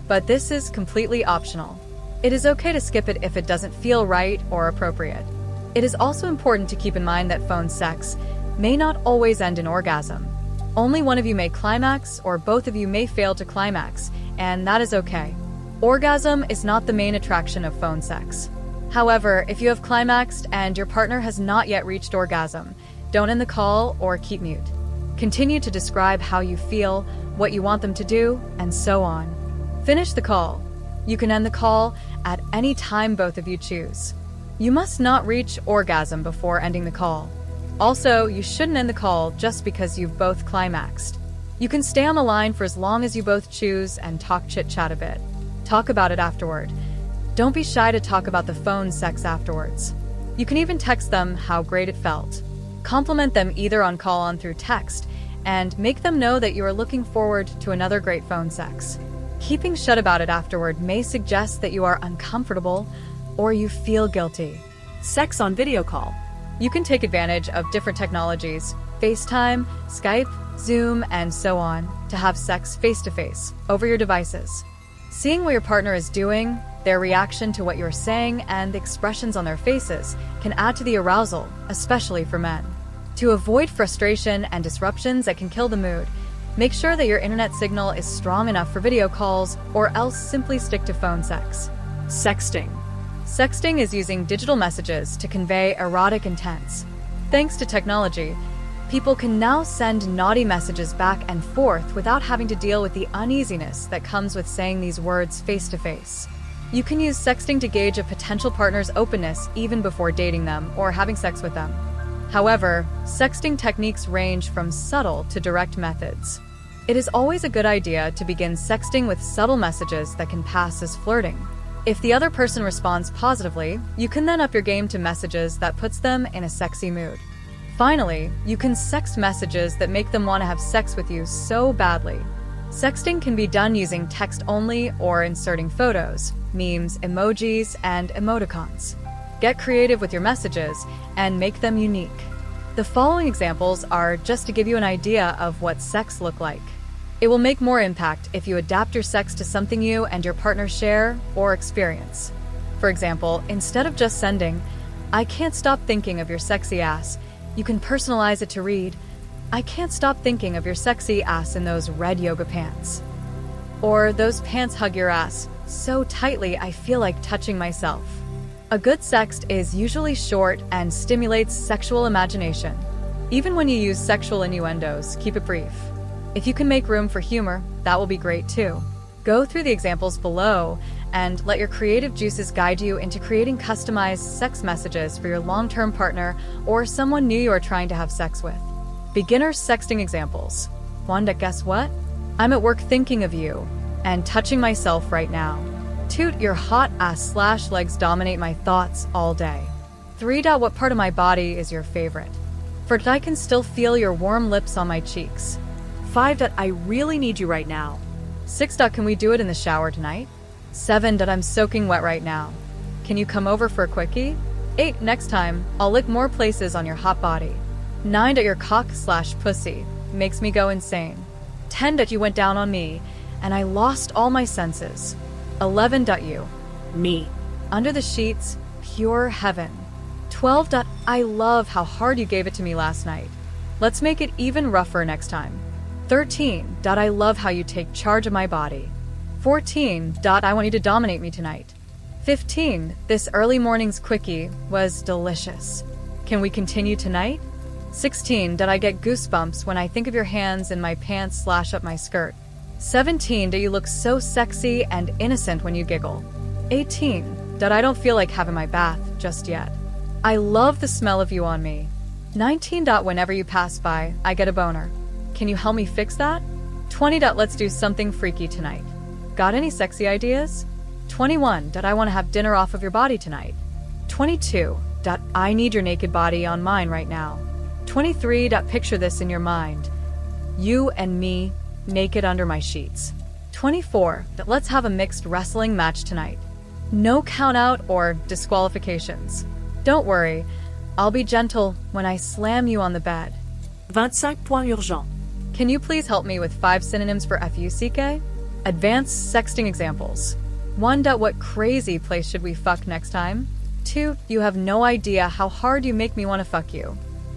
But this is completely optional. It is okay to skip it if it doesn't feel right or appropriate. It is also important to keep in mind that phone sex may not always end in orgasm. Only one of you may climax, or both of you may fail to climax, and that is okay. Orgasm is not the main attraction of phone sex. However, if you have climaxed and your partner has not yet reached orgasm, don't end the call or keep mute. Continue to describe how you feel, what you want them to do, and so on. Finish the call. You can end the call at any time both of you choose. You must not reach orgasm before ending the call. Also, you shouldn't end the call just because you've both climaxed. You can stay on the line for as long as you both choose and talk chit-chat a bit. Talk about it afterward. Don't be shy to talk about the phone sex afterwards. You can even text them how great it felt. Compliment them either on call or through text, and make them know that you are looking forward to another great phone sex. Keeping shut about it afterward may suggest that you are uncomfortable or you feel guilty. Sex on video call. You can take advantage of different technologies, FaceTime, Skype, Zoom, and so on, to have sex face-to-face over your devices. Seeing what your partner is doing, their reaction to what you're saying, and the expressions on their faces can add to the arousal, especially for men. To avoid frustration and disruptions that can kill the mood, make sure that your internet signal is strong enough for video calls, or else simply stick to phone sex. Sexting. Sexting is using digital messages to convey erotic intents. Thanks to technology, people can now send naughty messages back and forth without having to deal with the uneasiness that comes with saying these words face-to-face. You can use sexting to gauge a potential partner's openness even before dating them or having sex with them. However, sexting techniques range from subtle to direct methods. It is always a good idea to begin sexting with subtle messages that can pass as flirting. If the other person responds positively, you can then up your game to messages that puts them in a sexy mood. Finally, you can sext messages that make them want to have sex with you so badly. Sexting can be done using text only or inserting photos, memes, emojis, and emoticons. Get creative with your messages and make them unique. The following examples are just to give you an idea of what sex look like. It will make more impact if you adapt your sex to something you and your partner share or experience. For example, instead of just sending, "I can't stop thinking of your sexy ass," you can personalize it to read, "I can't stop thinking of your sexy ass in those red yoga pants." Or, "Those pants hug your ass so tightly I feel like touching myself." A good sext is usually short and stimulates sexual imagination. Even when you use sexual innuendos, keep it brief. If you can make room for humor, that will be great too. Go through the examples below and let your creative juices guide you into creating customized sex messages for your long-term partner or someone new you are trying to have sex with. Beginner sexting examples. 1. Guess what? I'm at work thinking of you and touching myself right now. 2. Your hot ass/legs dominate my thoughts all day. 3. What part of my body is your favorite? 4. I can still feel your warm lips on my cheeks. 5. I really need you right now. 6. Can we do it in the shower tonight? 7. I'm soaking wet right now. Can you come over for a quickie? 8. Next time, I'll lick more places on your hot body. 9. Your cock/pussy makes me go insane. 10. You went down on me, and I lost all my senses. 11. You. Me. Under the sheets, pure heaven. 12. I love how hard you gave it to me last night. Let's make it even rougher next time. 13. I love how you take charge of my body. 14. I want you to dominate me tonight. 15. This early morning's quickie was delicious. Can we continue tonight? 16. I get goosebumps when I think of your hands in my pants / up my skirt. 17. You look so sexy and innocent when you giggle. 18. I don't feel like having my bath just yet. I love the smell of you on me. 19. Whenever you pass by, I get a boner. Can you help me fix that? 20. Let's do something freaky tonight. Got any sexy ideas? 21. I want to have dinner off of your body tonight. 22. I need your naked body on mine right now. 23. Picture this in your mind. You and me, naked under my sheets. 24. Let's have a mixed wrestling match tonight. No count out or disqualifications. Don't worry, I'll be gentle when I slam you on the bed. 25 points urgent. Can you please help me with 5 synonyms for FUCK? Advanced sexting examples. 1. What crazy place should we fuck next time? 2. You have no idea how hard you make me want to fuck you.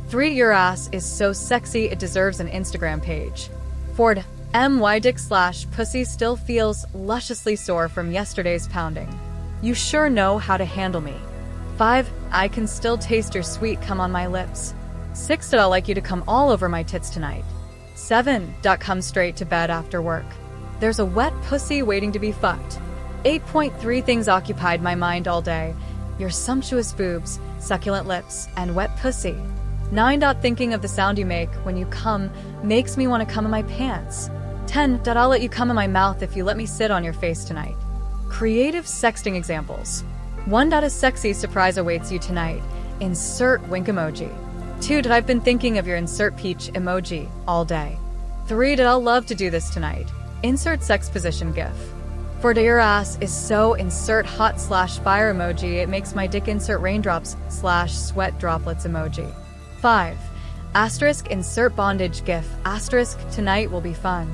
3. Your ass is so sexy it deserves an Instagram page. 4. My dick/pussy still feels lusciously sore from yesterday's pounding. You sure know how to handle me. 5. I can still taste your sweet cum on my lips. 6. I'll like you to come all over my tits tonight. 7. Come straight to bed after work. There's a wet pussy waiting to be fucked. 8.3 things occupied my mind all day. Your sumptuous boobs, succulent lips, and wet pussy. 9. Thinking of the sound you make when you come makes me want to cum in my pants. 10. I'll let you cum in my mouth if you let me sit on your face tonight. Creative sexting examples. 1. A sexy surprise awaits you tonight. Insert wink emoji. 2. I've been thinking of your insert peach emoji all day. 3. I'll love to do this tonight. Insert sex position gif. 4. Your ass is so insert hot/fire emoji it makes my dick insert raindrops/sweat droplets emoji. 5. Asterisk insert bondage gif asterisk tonight will be fun.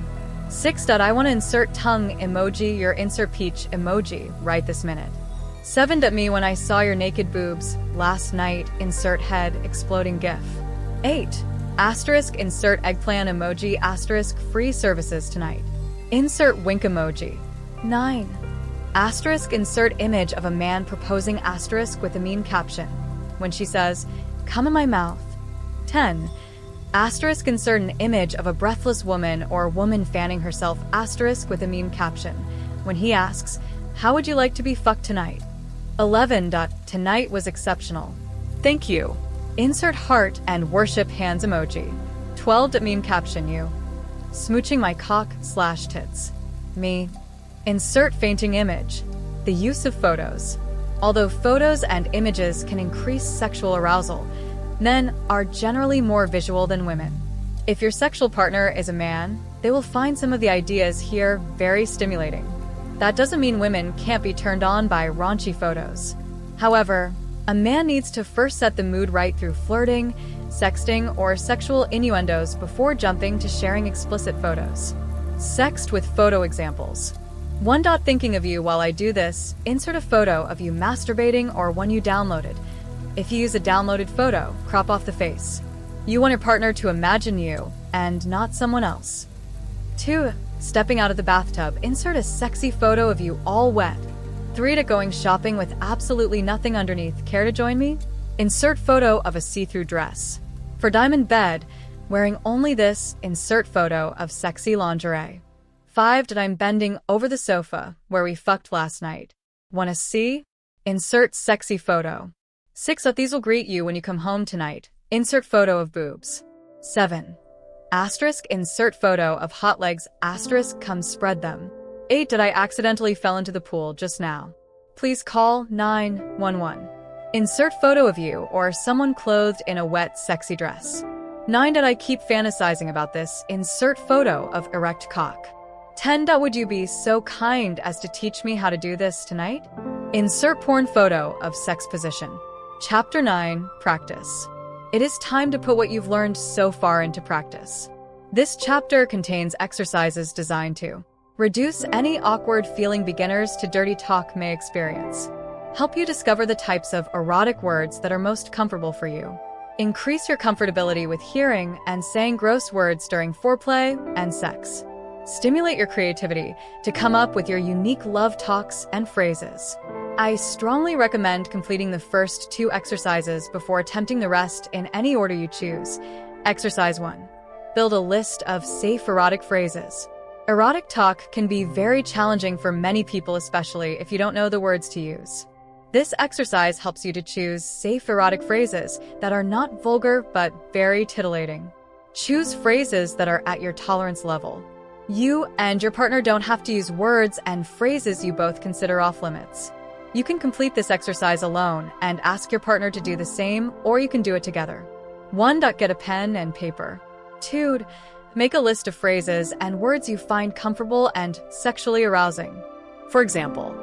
6. I want to insert tongue emoji your insert peach emoji right this minute. 7. Me when I saw your naked boobs last night insert head exploding gif. 8. Asterisk insert eggplant emoji asterisk free services tonight. Insert wink emoji. 9. Asterisk insert image of a man proposing asterisk with a mean caption when she says, "Come in my mouth." 10. Asterisk insert an image of a breathless woman or woman fanning herself asterisk with a mean caption when he asks, "How would you like to be fucked tonight?" 11. Tonight was exceptional. Thank you. Insert heart and worship hands emoji. 12. Mean caption you. Smooching my cock/tits. Me. Insert fainting image. The use of photos. Although photos and images can increase sexual arousal, men are generally more visual than women. If your sexual partner is a man, they will find some of the ideas here very stimulating. That doesn't mean women can't be turned on by raunchy photos. However, a man needs to first set the mood right through flirting, sexting, or sexual innuendos before jumping to sharing explicit photos. Sext with photo examples. 1. Thinking of you while I do this, insert a photo of you masturbating or one you downloaded. If you use a downloaded photo, crop off the face. You want your partner to imagine you and not someone else. 2. Stepping out of the bathtub, insert a sexy photo of you all wet. 3. Going shopping with absolutely nothing underneath. Care to join me? Insert photo of a see-through dress. For diamond bed, wearing only this, insert photo of sexy lingerie. 5. I'm bending over the sofa where we fucked last night. Wanna see? Insert sexy photo. 6. These will greet you when you come home tonight. Insert photo of boobs. 7. Asterisk insert photo of hot legs asterisk come spread them. 8. I accidentally fell into the pool just now. Please call 911. Insert photo of you or someone clothed in a wet sexy dress. 9. I keep fantasizing about this. Insert photo of erect cock. 10. Would you be so kind as to teach me how to do this tonight? Insert porn photo of sex position. Chapter 9, Practice. It is time to put what you've learned so far into practice. This chapter contains exercises designed to reduce any awkward feeling beginners to dirty talk may experience, help you discover the types of erotic words that are most comfortable for you, increase your comfortability with hearing and saying gross words during foreplay and sex, stimulate your creativity to come up with your unique love talks and phrases. I strongly recommend completing the first 2 exercises before attempting the rest in any order you choose. Exercise 1. Build a list of safe erotic phrases. Erotic talk can be very challenging for many people, especially if you don't know the words to use. This exercise helps you to choose safe erotic phrases that are not vulgar but very titillating. Choose phrases that are at your tolerance level. You and your partner don't have to use words and phrases you both consider off-limits. You can complete this exercise alone and ask your partner to do the same, or you can do it together. 1. Get a pen and paper. 2. Make a list of phrases and words you find comfortable and sexually arousing. For example,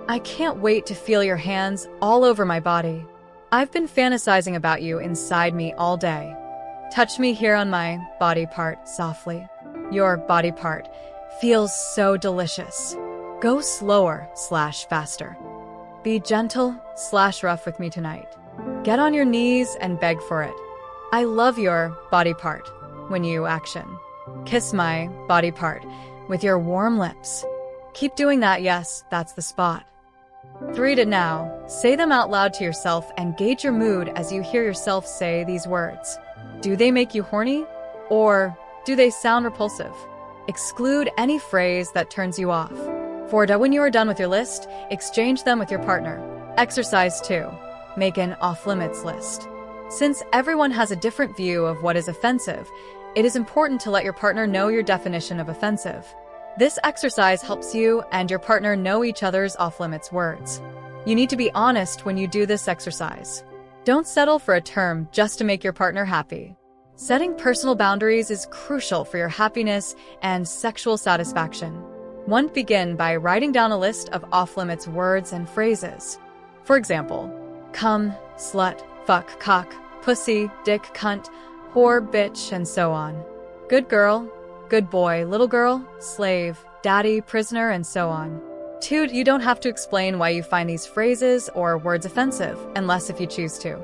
I can't wait to feel your hands all over my body. I've been fantasizing about you inside me all day. Touch me here on my body part softly. Your body part feels so delicious. Go slower/faster. Be gentle/rough with me tonight. Get on your knees and beg for it. I love your body part when you action. Kiss my body part with your warm lips. Keep doing that, yes, that's the spot. 3. Now, say them out loud to yourself and gauge your mood as you hear yourself say these words. Do they make you horny? Or do they sound repulsive? Exclude any phrase that turns you off. 4. When you are done with your list, exchange them with your partner. Exercise 2. Make an off-limits list. Since everyone has a different view of what is offensive, it is important to let your partner know your definition of offensive. This exercise helps you and your partner know each other's off-limits words. You need to be honest when you do this exercise. Don't settle for a term just to make your partner happy. Setting personal boundaries is crucial for your happiness and sexual satisfaction. 1. Begin by writing down a list of off-limits words and phrases. For example, cum, slut, fuck, cock, pussy, dick, cunt, whore, bitch, and so on. Good girl, good boy, little girl, slave, daddy, prisoner, and so on. 2. You don't have to explain why you find these phrases or words offensive, unless if you choose to.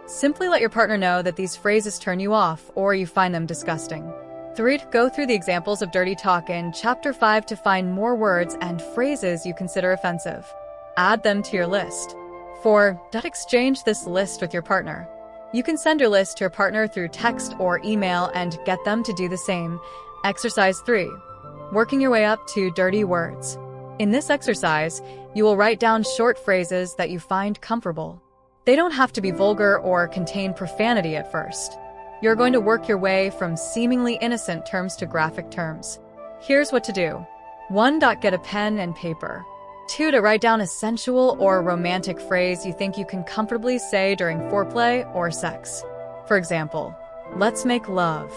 Simply let your partner know that these phrases turn you off or you find them disgusting. 3. Go through the examples of dirty talk in Chapter 5 to find more words and phrases you consider offensive. Add them to your list. 4. Exchange this list with your partner. You can send your list to your partner through text or email and get them to do the same. Exercise 3. Working your way up to dirty words. In this exercise, you will write down short phrases that you find comfortable. They don't have to be vulgar or contain profanity at first. You're going to work your way from seemingly innocent terms to graphic terms. Here's what to do. 1. Get a pen and paper. 2. Write down a sensual or romantic phrase you think you can comfortably say during foreplay or sex. For example, let's make love.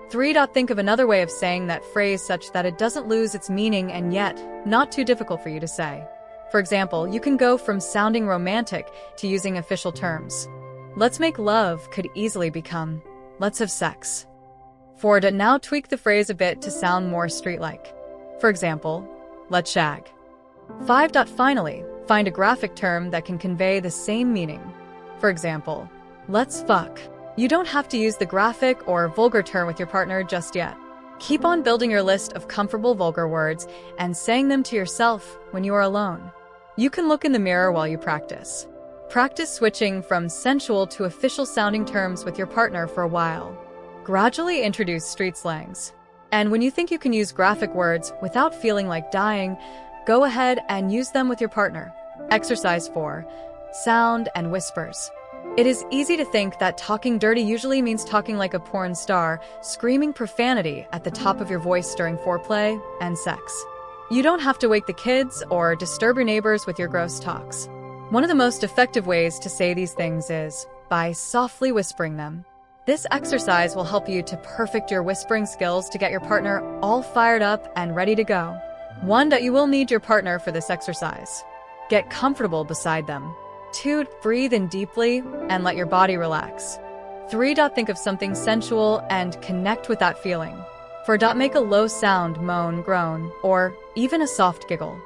3. Think of another way of saying that phrase such that it doesn't lose its meaning and yet not too difficult for you to say. For example, you can go from sounding romantic to using official terms. Let's make love could easily become, let's have sex. 4. Now tweak the phrase a bit to sound more street-like. For example, let's shag. 5. Finally, find a graphic term that can convey the same meaning. For example, let's fuck. You don't have to use the graphic or vulgar term with your partner just yet. Keep on building your list of comfortable vulgar words and saying them to yourself when you are alone. You can look in the mirror while you practice. Practice switching from sensual to official-sounding terms with your partner for a while. Gradually introduce street slangs. And when you think you can use graphic words without feeling like dying, go ahead and use them with your partner. Exercise 4. Sound and whispers. It is easy to think that talking dirty usually means talking like a porn star, screaming profanity at the top of your voice during foreplay and sex. You don't have to wake the kids or disturb your neighbors with your gross talks. One of the most effective ways to say these things is by softly whispering them. This exercise will help you to perfect your whispering skills to get your partner all fired up and ready to go. 1. You will need your partner for this exercise. Get comfortable beside them. 2. Breathe in deeply and let your body relax. 3. Think of something sensual and connect with that feeling. 4. Make a low sound, moan, groan, or even a soft giggle.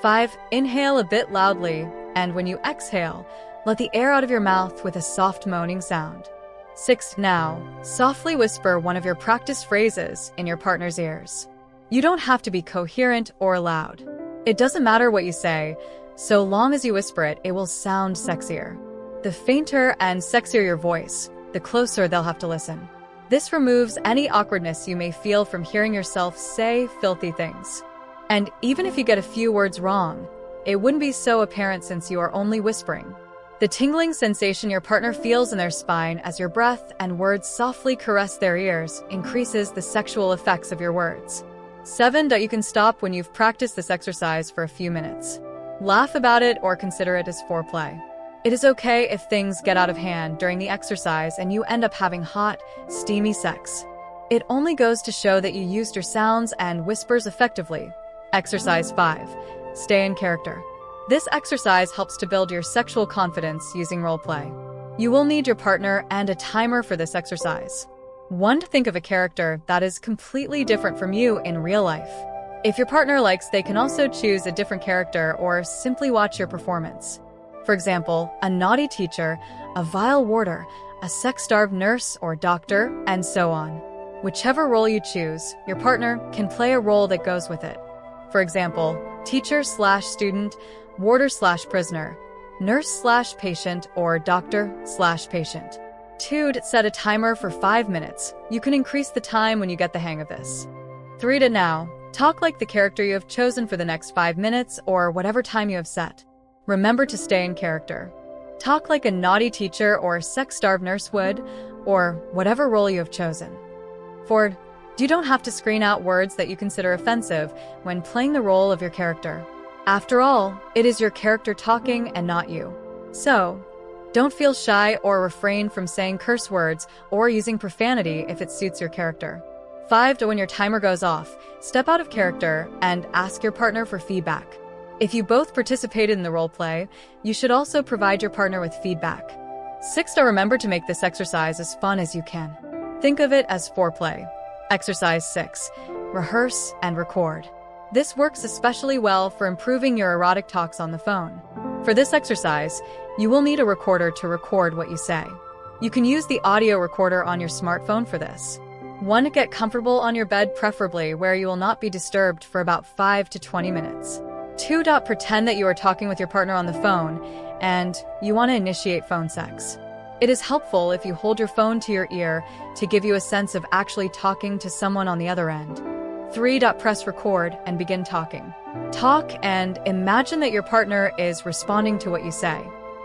5. Inhale a bit loudly, and when you exhale, let the air out of your mouth with a soft moaning sound. 6. Now, softly whisper one of your practiced phrases in your partner's ears. You don't have to be coherent or loud. It doesn't matter what you say, so long as you whisper it, it will sound sexier. The fainter and sexier your voice, the closer they'll have to listen. This removes any awkwardness you may feel from hearing yourself say filthy things. And even if you get a few words wrong, it wouldn't be so apparent since you are only whispering. The tingling sensation your partner feels in their spine as your breath and words softly caress their ears increases the sexual effects of your words. 7. You can stop when you've practiced this exercise for a few minutes. Laugh about it or consider it as foreplay. It is okay if things get out of hand during the exercise and you end up having hot, steamy sex. It only goes to show that you used your sounds and whispers effectively. Exercise 5. Stay in character. This exercise helps to build your sexual confidence using roleplay. You will need your partner and a timer for this exercise. 1. Think of a character that is completely different from you in real life. If your partner likes, they can also choose a different character or simply watch your performance. For example, a naughty teacher, a vile warder, a sex-starved nurse or doctor, and so on. Whichever role you choose, your partner can play a role that goes with it. For example, teacher/student, warder/prisoner, nurse/patient, or doctor/patient. 2. Set a timer for 5 minutes. You can increase the time when you get the hang of this. 3. Now, talk like the character you have chosen for the next 5 minutes or whatever time you have set. Remember to stay in character. Talk like a naughty teacher or sex-starved nurse would, or whatever role you have chosen. 4. You don't have to screen out words that you consider offensive when playing the role of your character. After all, it is your character talking and not you. So, don't feel shy or refrain from saying curse words or using profanity if it suits your character. 5. When your timer goes off, step out of character and ask your partner for feedback. If you both participated in the role play, you should also provide your partner with feedback. 6. Remember to make this exercise as fun as you can. Think of it as foreplay. Exercise 6. Rehearse and record. This works especially well for improving your erotic talks on the phone. For this exercise, you will need a recorder to record what you say. You can use the audio recorder on your smartphone for this. 1. Get comfortable on your bed, preferably where you will not be disturbed for about 5 to 20 minutes. 2. Pretend that you are talking with your partner on the phone and you want to initiate phone sex. It is helpful if you hold your phone to your ear to give you a sense of actually talking to someone on the other end. 3. Press record and begin talking. Talk and imagine that your partner is responding to what you say.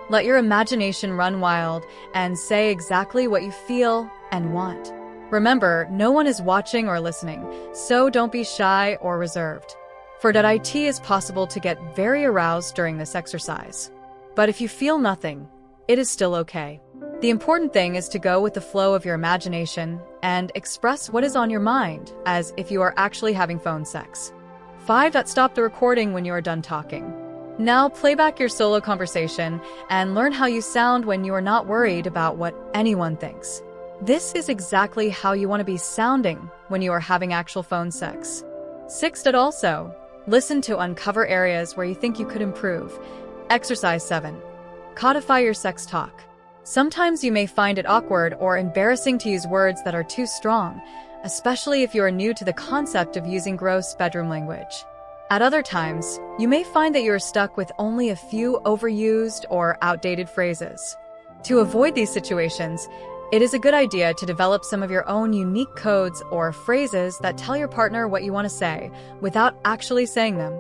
Let your imagination run wild and say exactly what you feel and want. Remember, no one is watching or listening, so don't be shy or reserved. For it is possible to get very aroused during this exercise. But if you feel nothing, it is still okay. The important thing is to go with the flow of your imagination and express what is on your mind as if you are actually having phone sex. 5. Stop the recording when you are done talking. Now play back your solo conversation and learn how you sound when you are not worried about what anyone thinks. This is exactly how you want to be sounding when you are having actual phone sex. 6. Also, listen to uncover areas where you think you could improve. Exercise 7. Codify your sex talk. Sometimes you may find it awkward or embarrassing to use words that are too strong, especially if you are new to the concept of using gross bedroom language. At other times, you may find that you are stuck with only a few overused or outdated phrases. To avoid these situations, it is a good idea to develop some of your own unique codes or phrases that tell your partner what you want to say without actually saying them.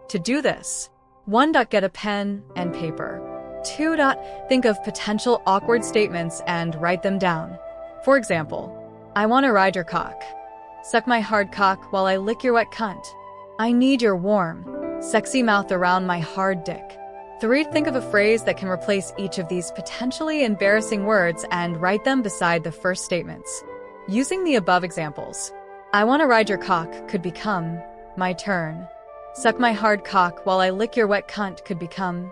To do this, 1. Get a pen and paper. 2. Think of potential awkward statements and write them down. For example, I want to ride your cock. Suck my hard cock while I lick your wet cunt. I need your warm, sexy mouth around my hard dick. 3. Think of a phrase that can replace each of these potentially embarrassing words and write them beside the first statements. Using the above examples, I want to ride your cock could become my turn. Suck my hard cock while I lick your wet cunt could become,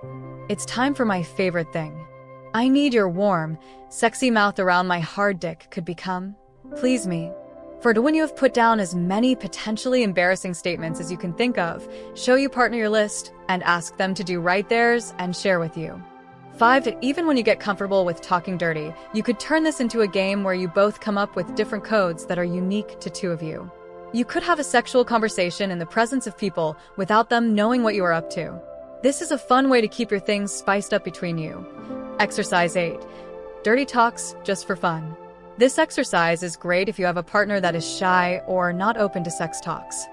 it's time for my favorite thing. I need your warm, sexy mouth around my hard dick could become, please me. For when you have put down as many potentially embarrassing statements as you can think of, show your partner your list and ask them to do right theirs and share with you. 5. Even when you get comfortable with talking dirty, you could turn this into a game where you both come up with different codes that are unique to two of you. You could have a sexual conversation in the presence of people without them knowing what you are up to. This is a fun way to keep your things spiced up between you. Exercise 8. Dirty talks just for fun. This exercise is great if you have a partner that is shy or not open to sex talks.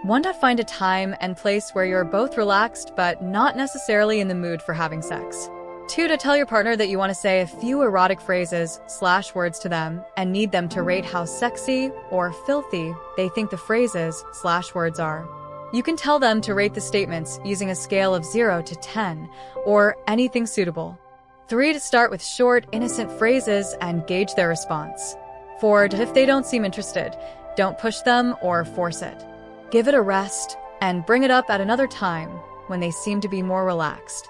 1. To find a time and place where you're both relaxed but not necessarily in the mood for having sex. 2. To tell your partner that you want to say a few erotic phrases/words to them and need them to rate how sexy or filthy they think the phrases/words are. You can tell them to rate the statements using a scale of 0 to 10 or anything suitable. 3. To start with short, innocent phrases and gauge their response. 4. If they don't seem interested, don't push them or force it. Give it a rest and bring it up at another time when they seem to be more relaxed.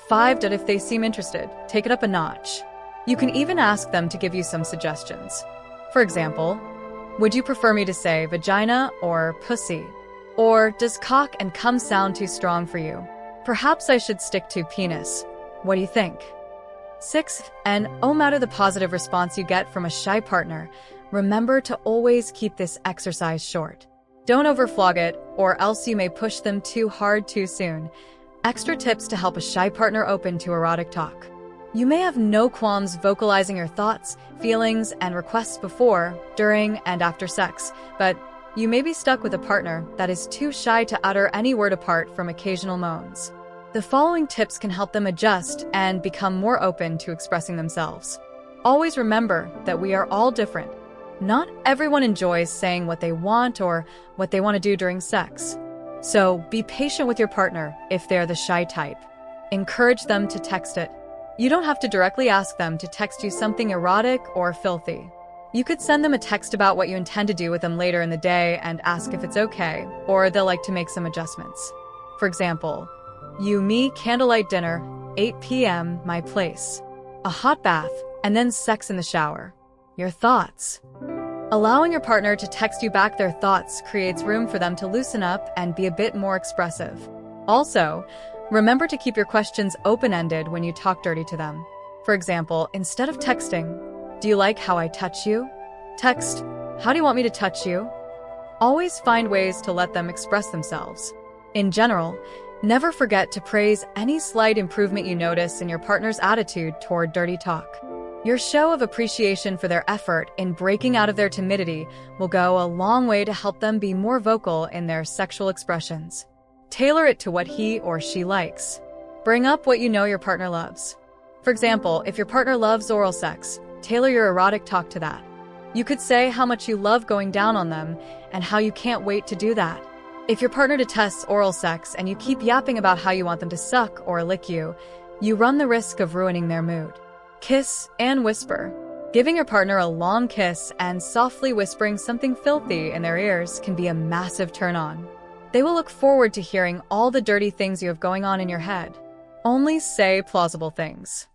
5. If they seem interested, take it up a notch. You can even ask them to give you some suggestions. For example, would you prefer me to say vagina or pussy? Or does cock and cum sound too strong for you? Perhaps I should stick to penis. What do you think? 6. And no matter the positive response you get from a shy partner, remember to always keep this exercise short. Don't overflog it, or else you may push them too hard too soon. Extra tips to help a shy partner open to erotic talk. You may have no qualms vocalizing your thoughts, feelings, and requests before, during, and after sex, but you may be stuck with a partner that is too shy to utter any word apart from occasional moans. The following tips can help them adjust and become more open to expressing themselves. Always remember that we are all different. Not everyone enjoys saying what they want or what they want to do during sex. So be patient with your partner if they're the shy type. Encourage them to text it. You don't have to directly ask them to text you something erotic or filthy. You could send them a text about what you intend to do with them later in the day and ask if it's okay, or they'll like to make some adjustments. For example, me candlelight dinner, 8 p.m. my place. A hot bath, and then sex in the shower. Your thoughts. Allowing your partner to text you back their thoughts creates room for them to loosen up and be a bit more expressive. Also, remember to keep your questions open-ended when you talk dirty to them. For example, instead of texting, "Do you like how I touch you?" text, "How do you want me to touch you?" Always find ways to let them express themselves. In general, never forget to praise any slight improvement you notice in your partner's attitude toward dirty talk. Your show of appreciation for their effort in breaking out of their timidity will go a long way to help them be more vocal in their sexual expressions. Tailor it to what he or she likes. Bring up what you know your partner loves. For example, if your partner loves oral sex, tailor your erotic talk to that. You could say how much you love going down on them and how you can't wait to do that. If your partner detests oral sex and you keep yapping about how you want them to suck or lick you, you run the risk of ruining their mood. Kiss and whisper. Giving your partner a long kiss and softly whispering something filthy in their ears can be a massive turn-on. They will look forward to hearing all the dirty things you have going on in your head. Only say plausible things.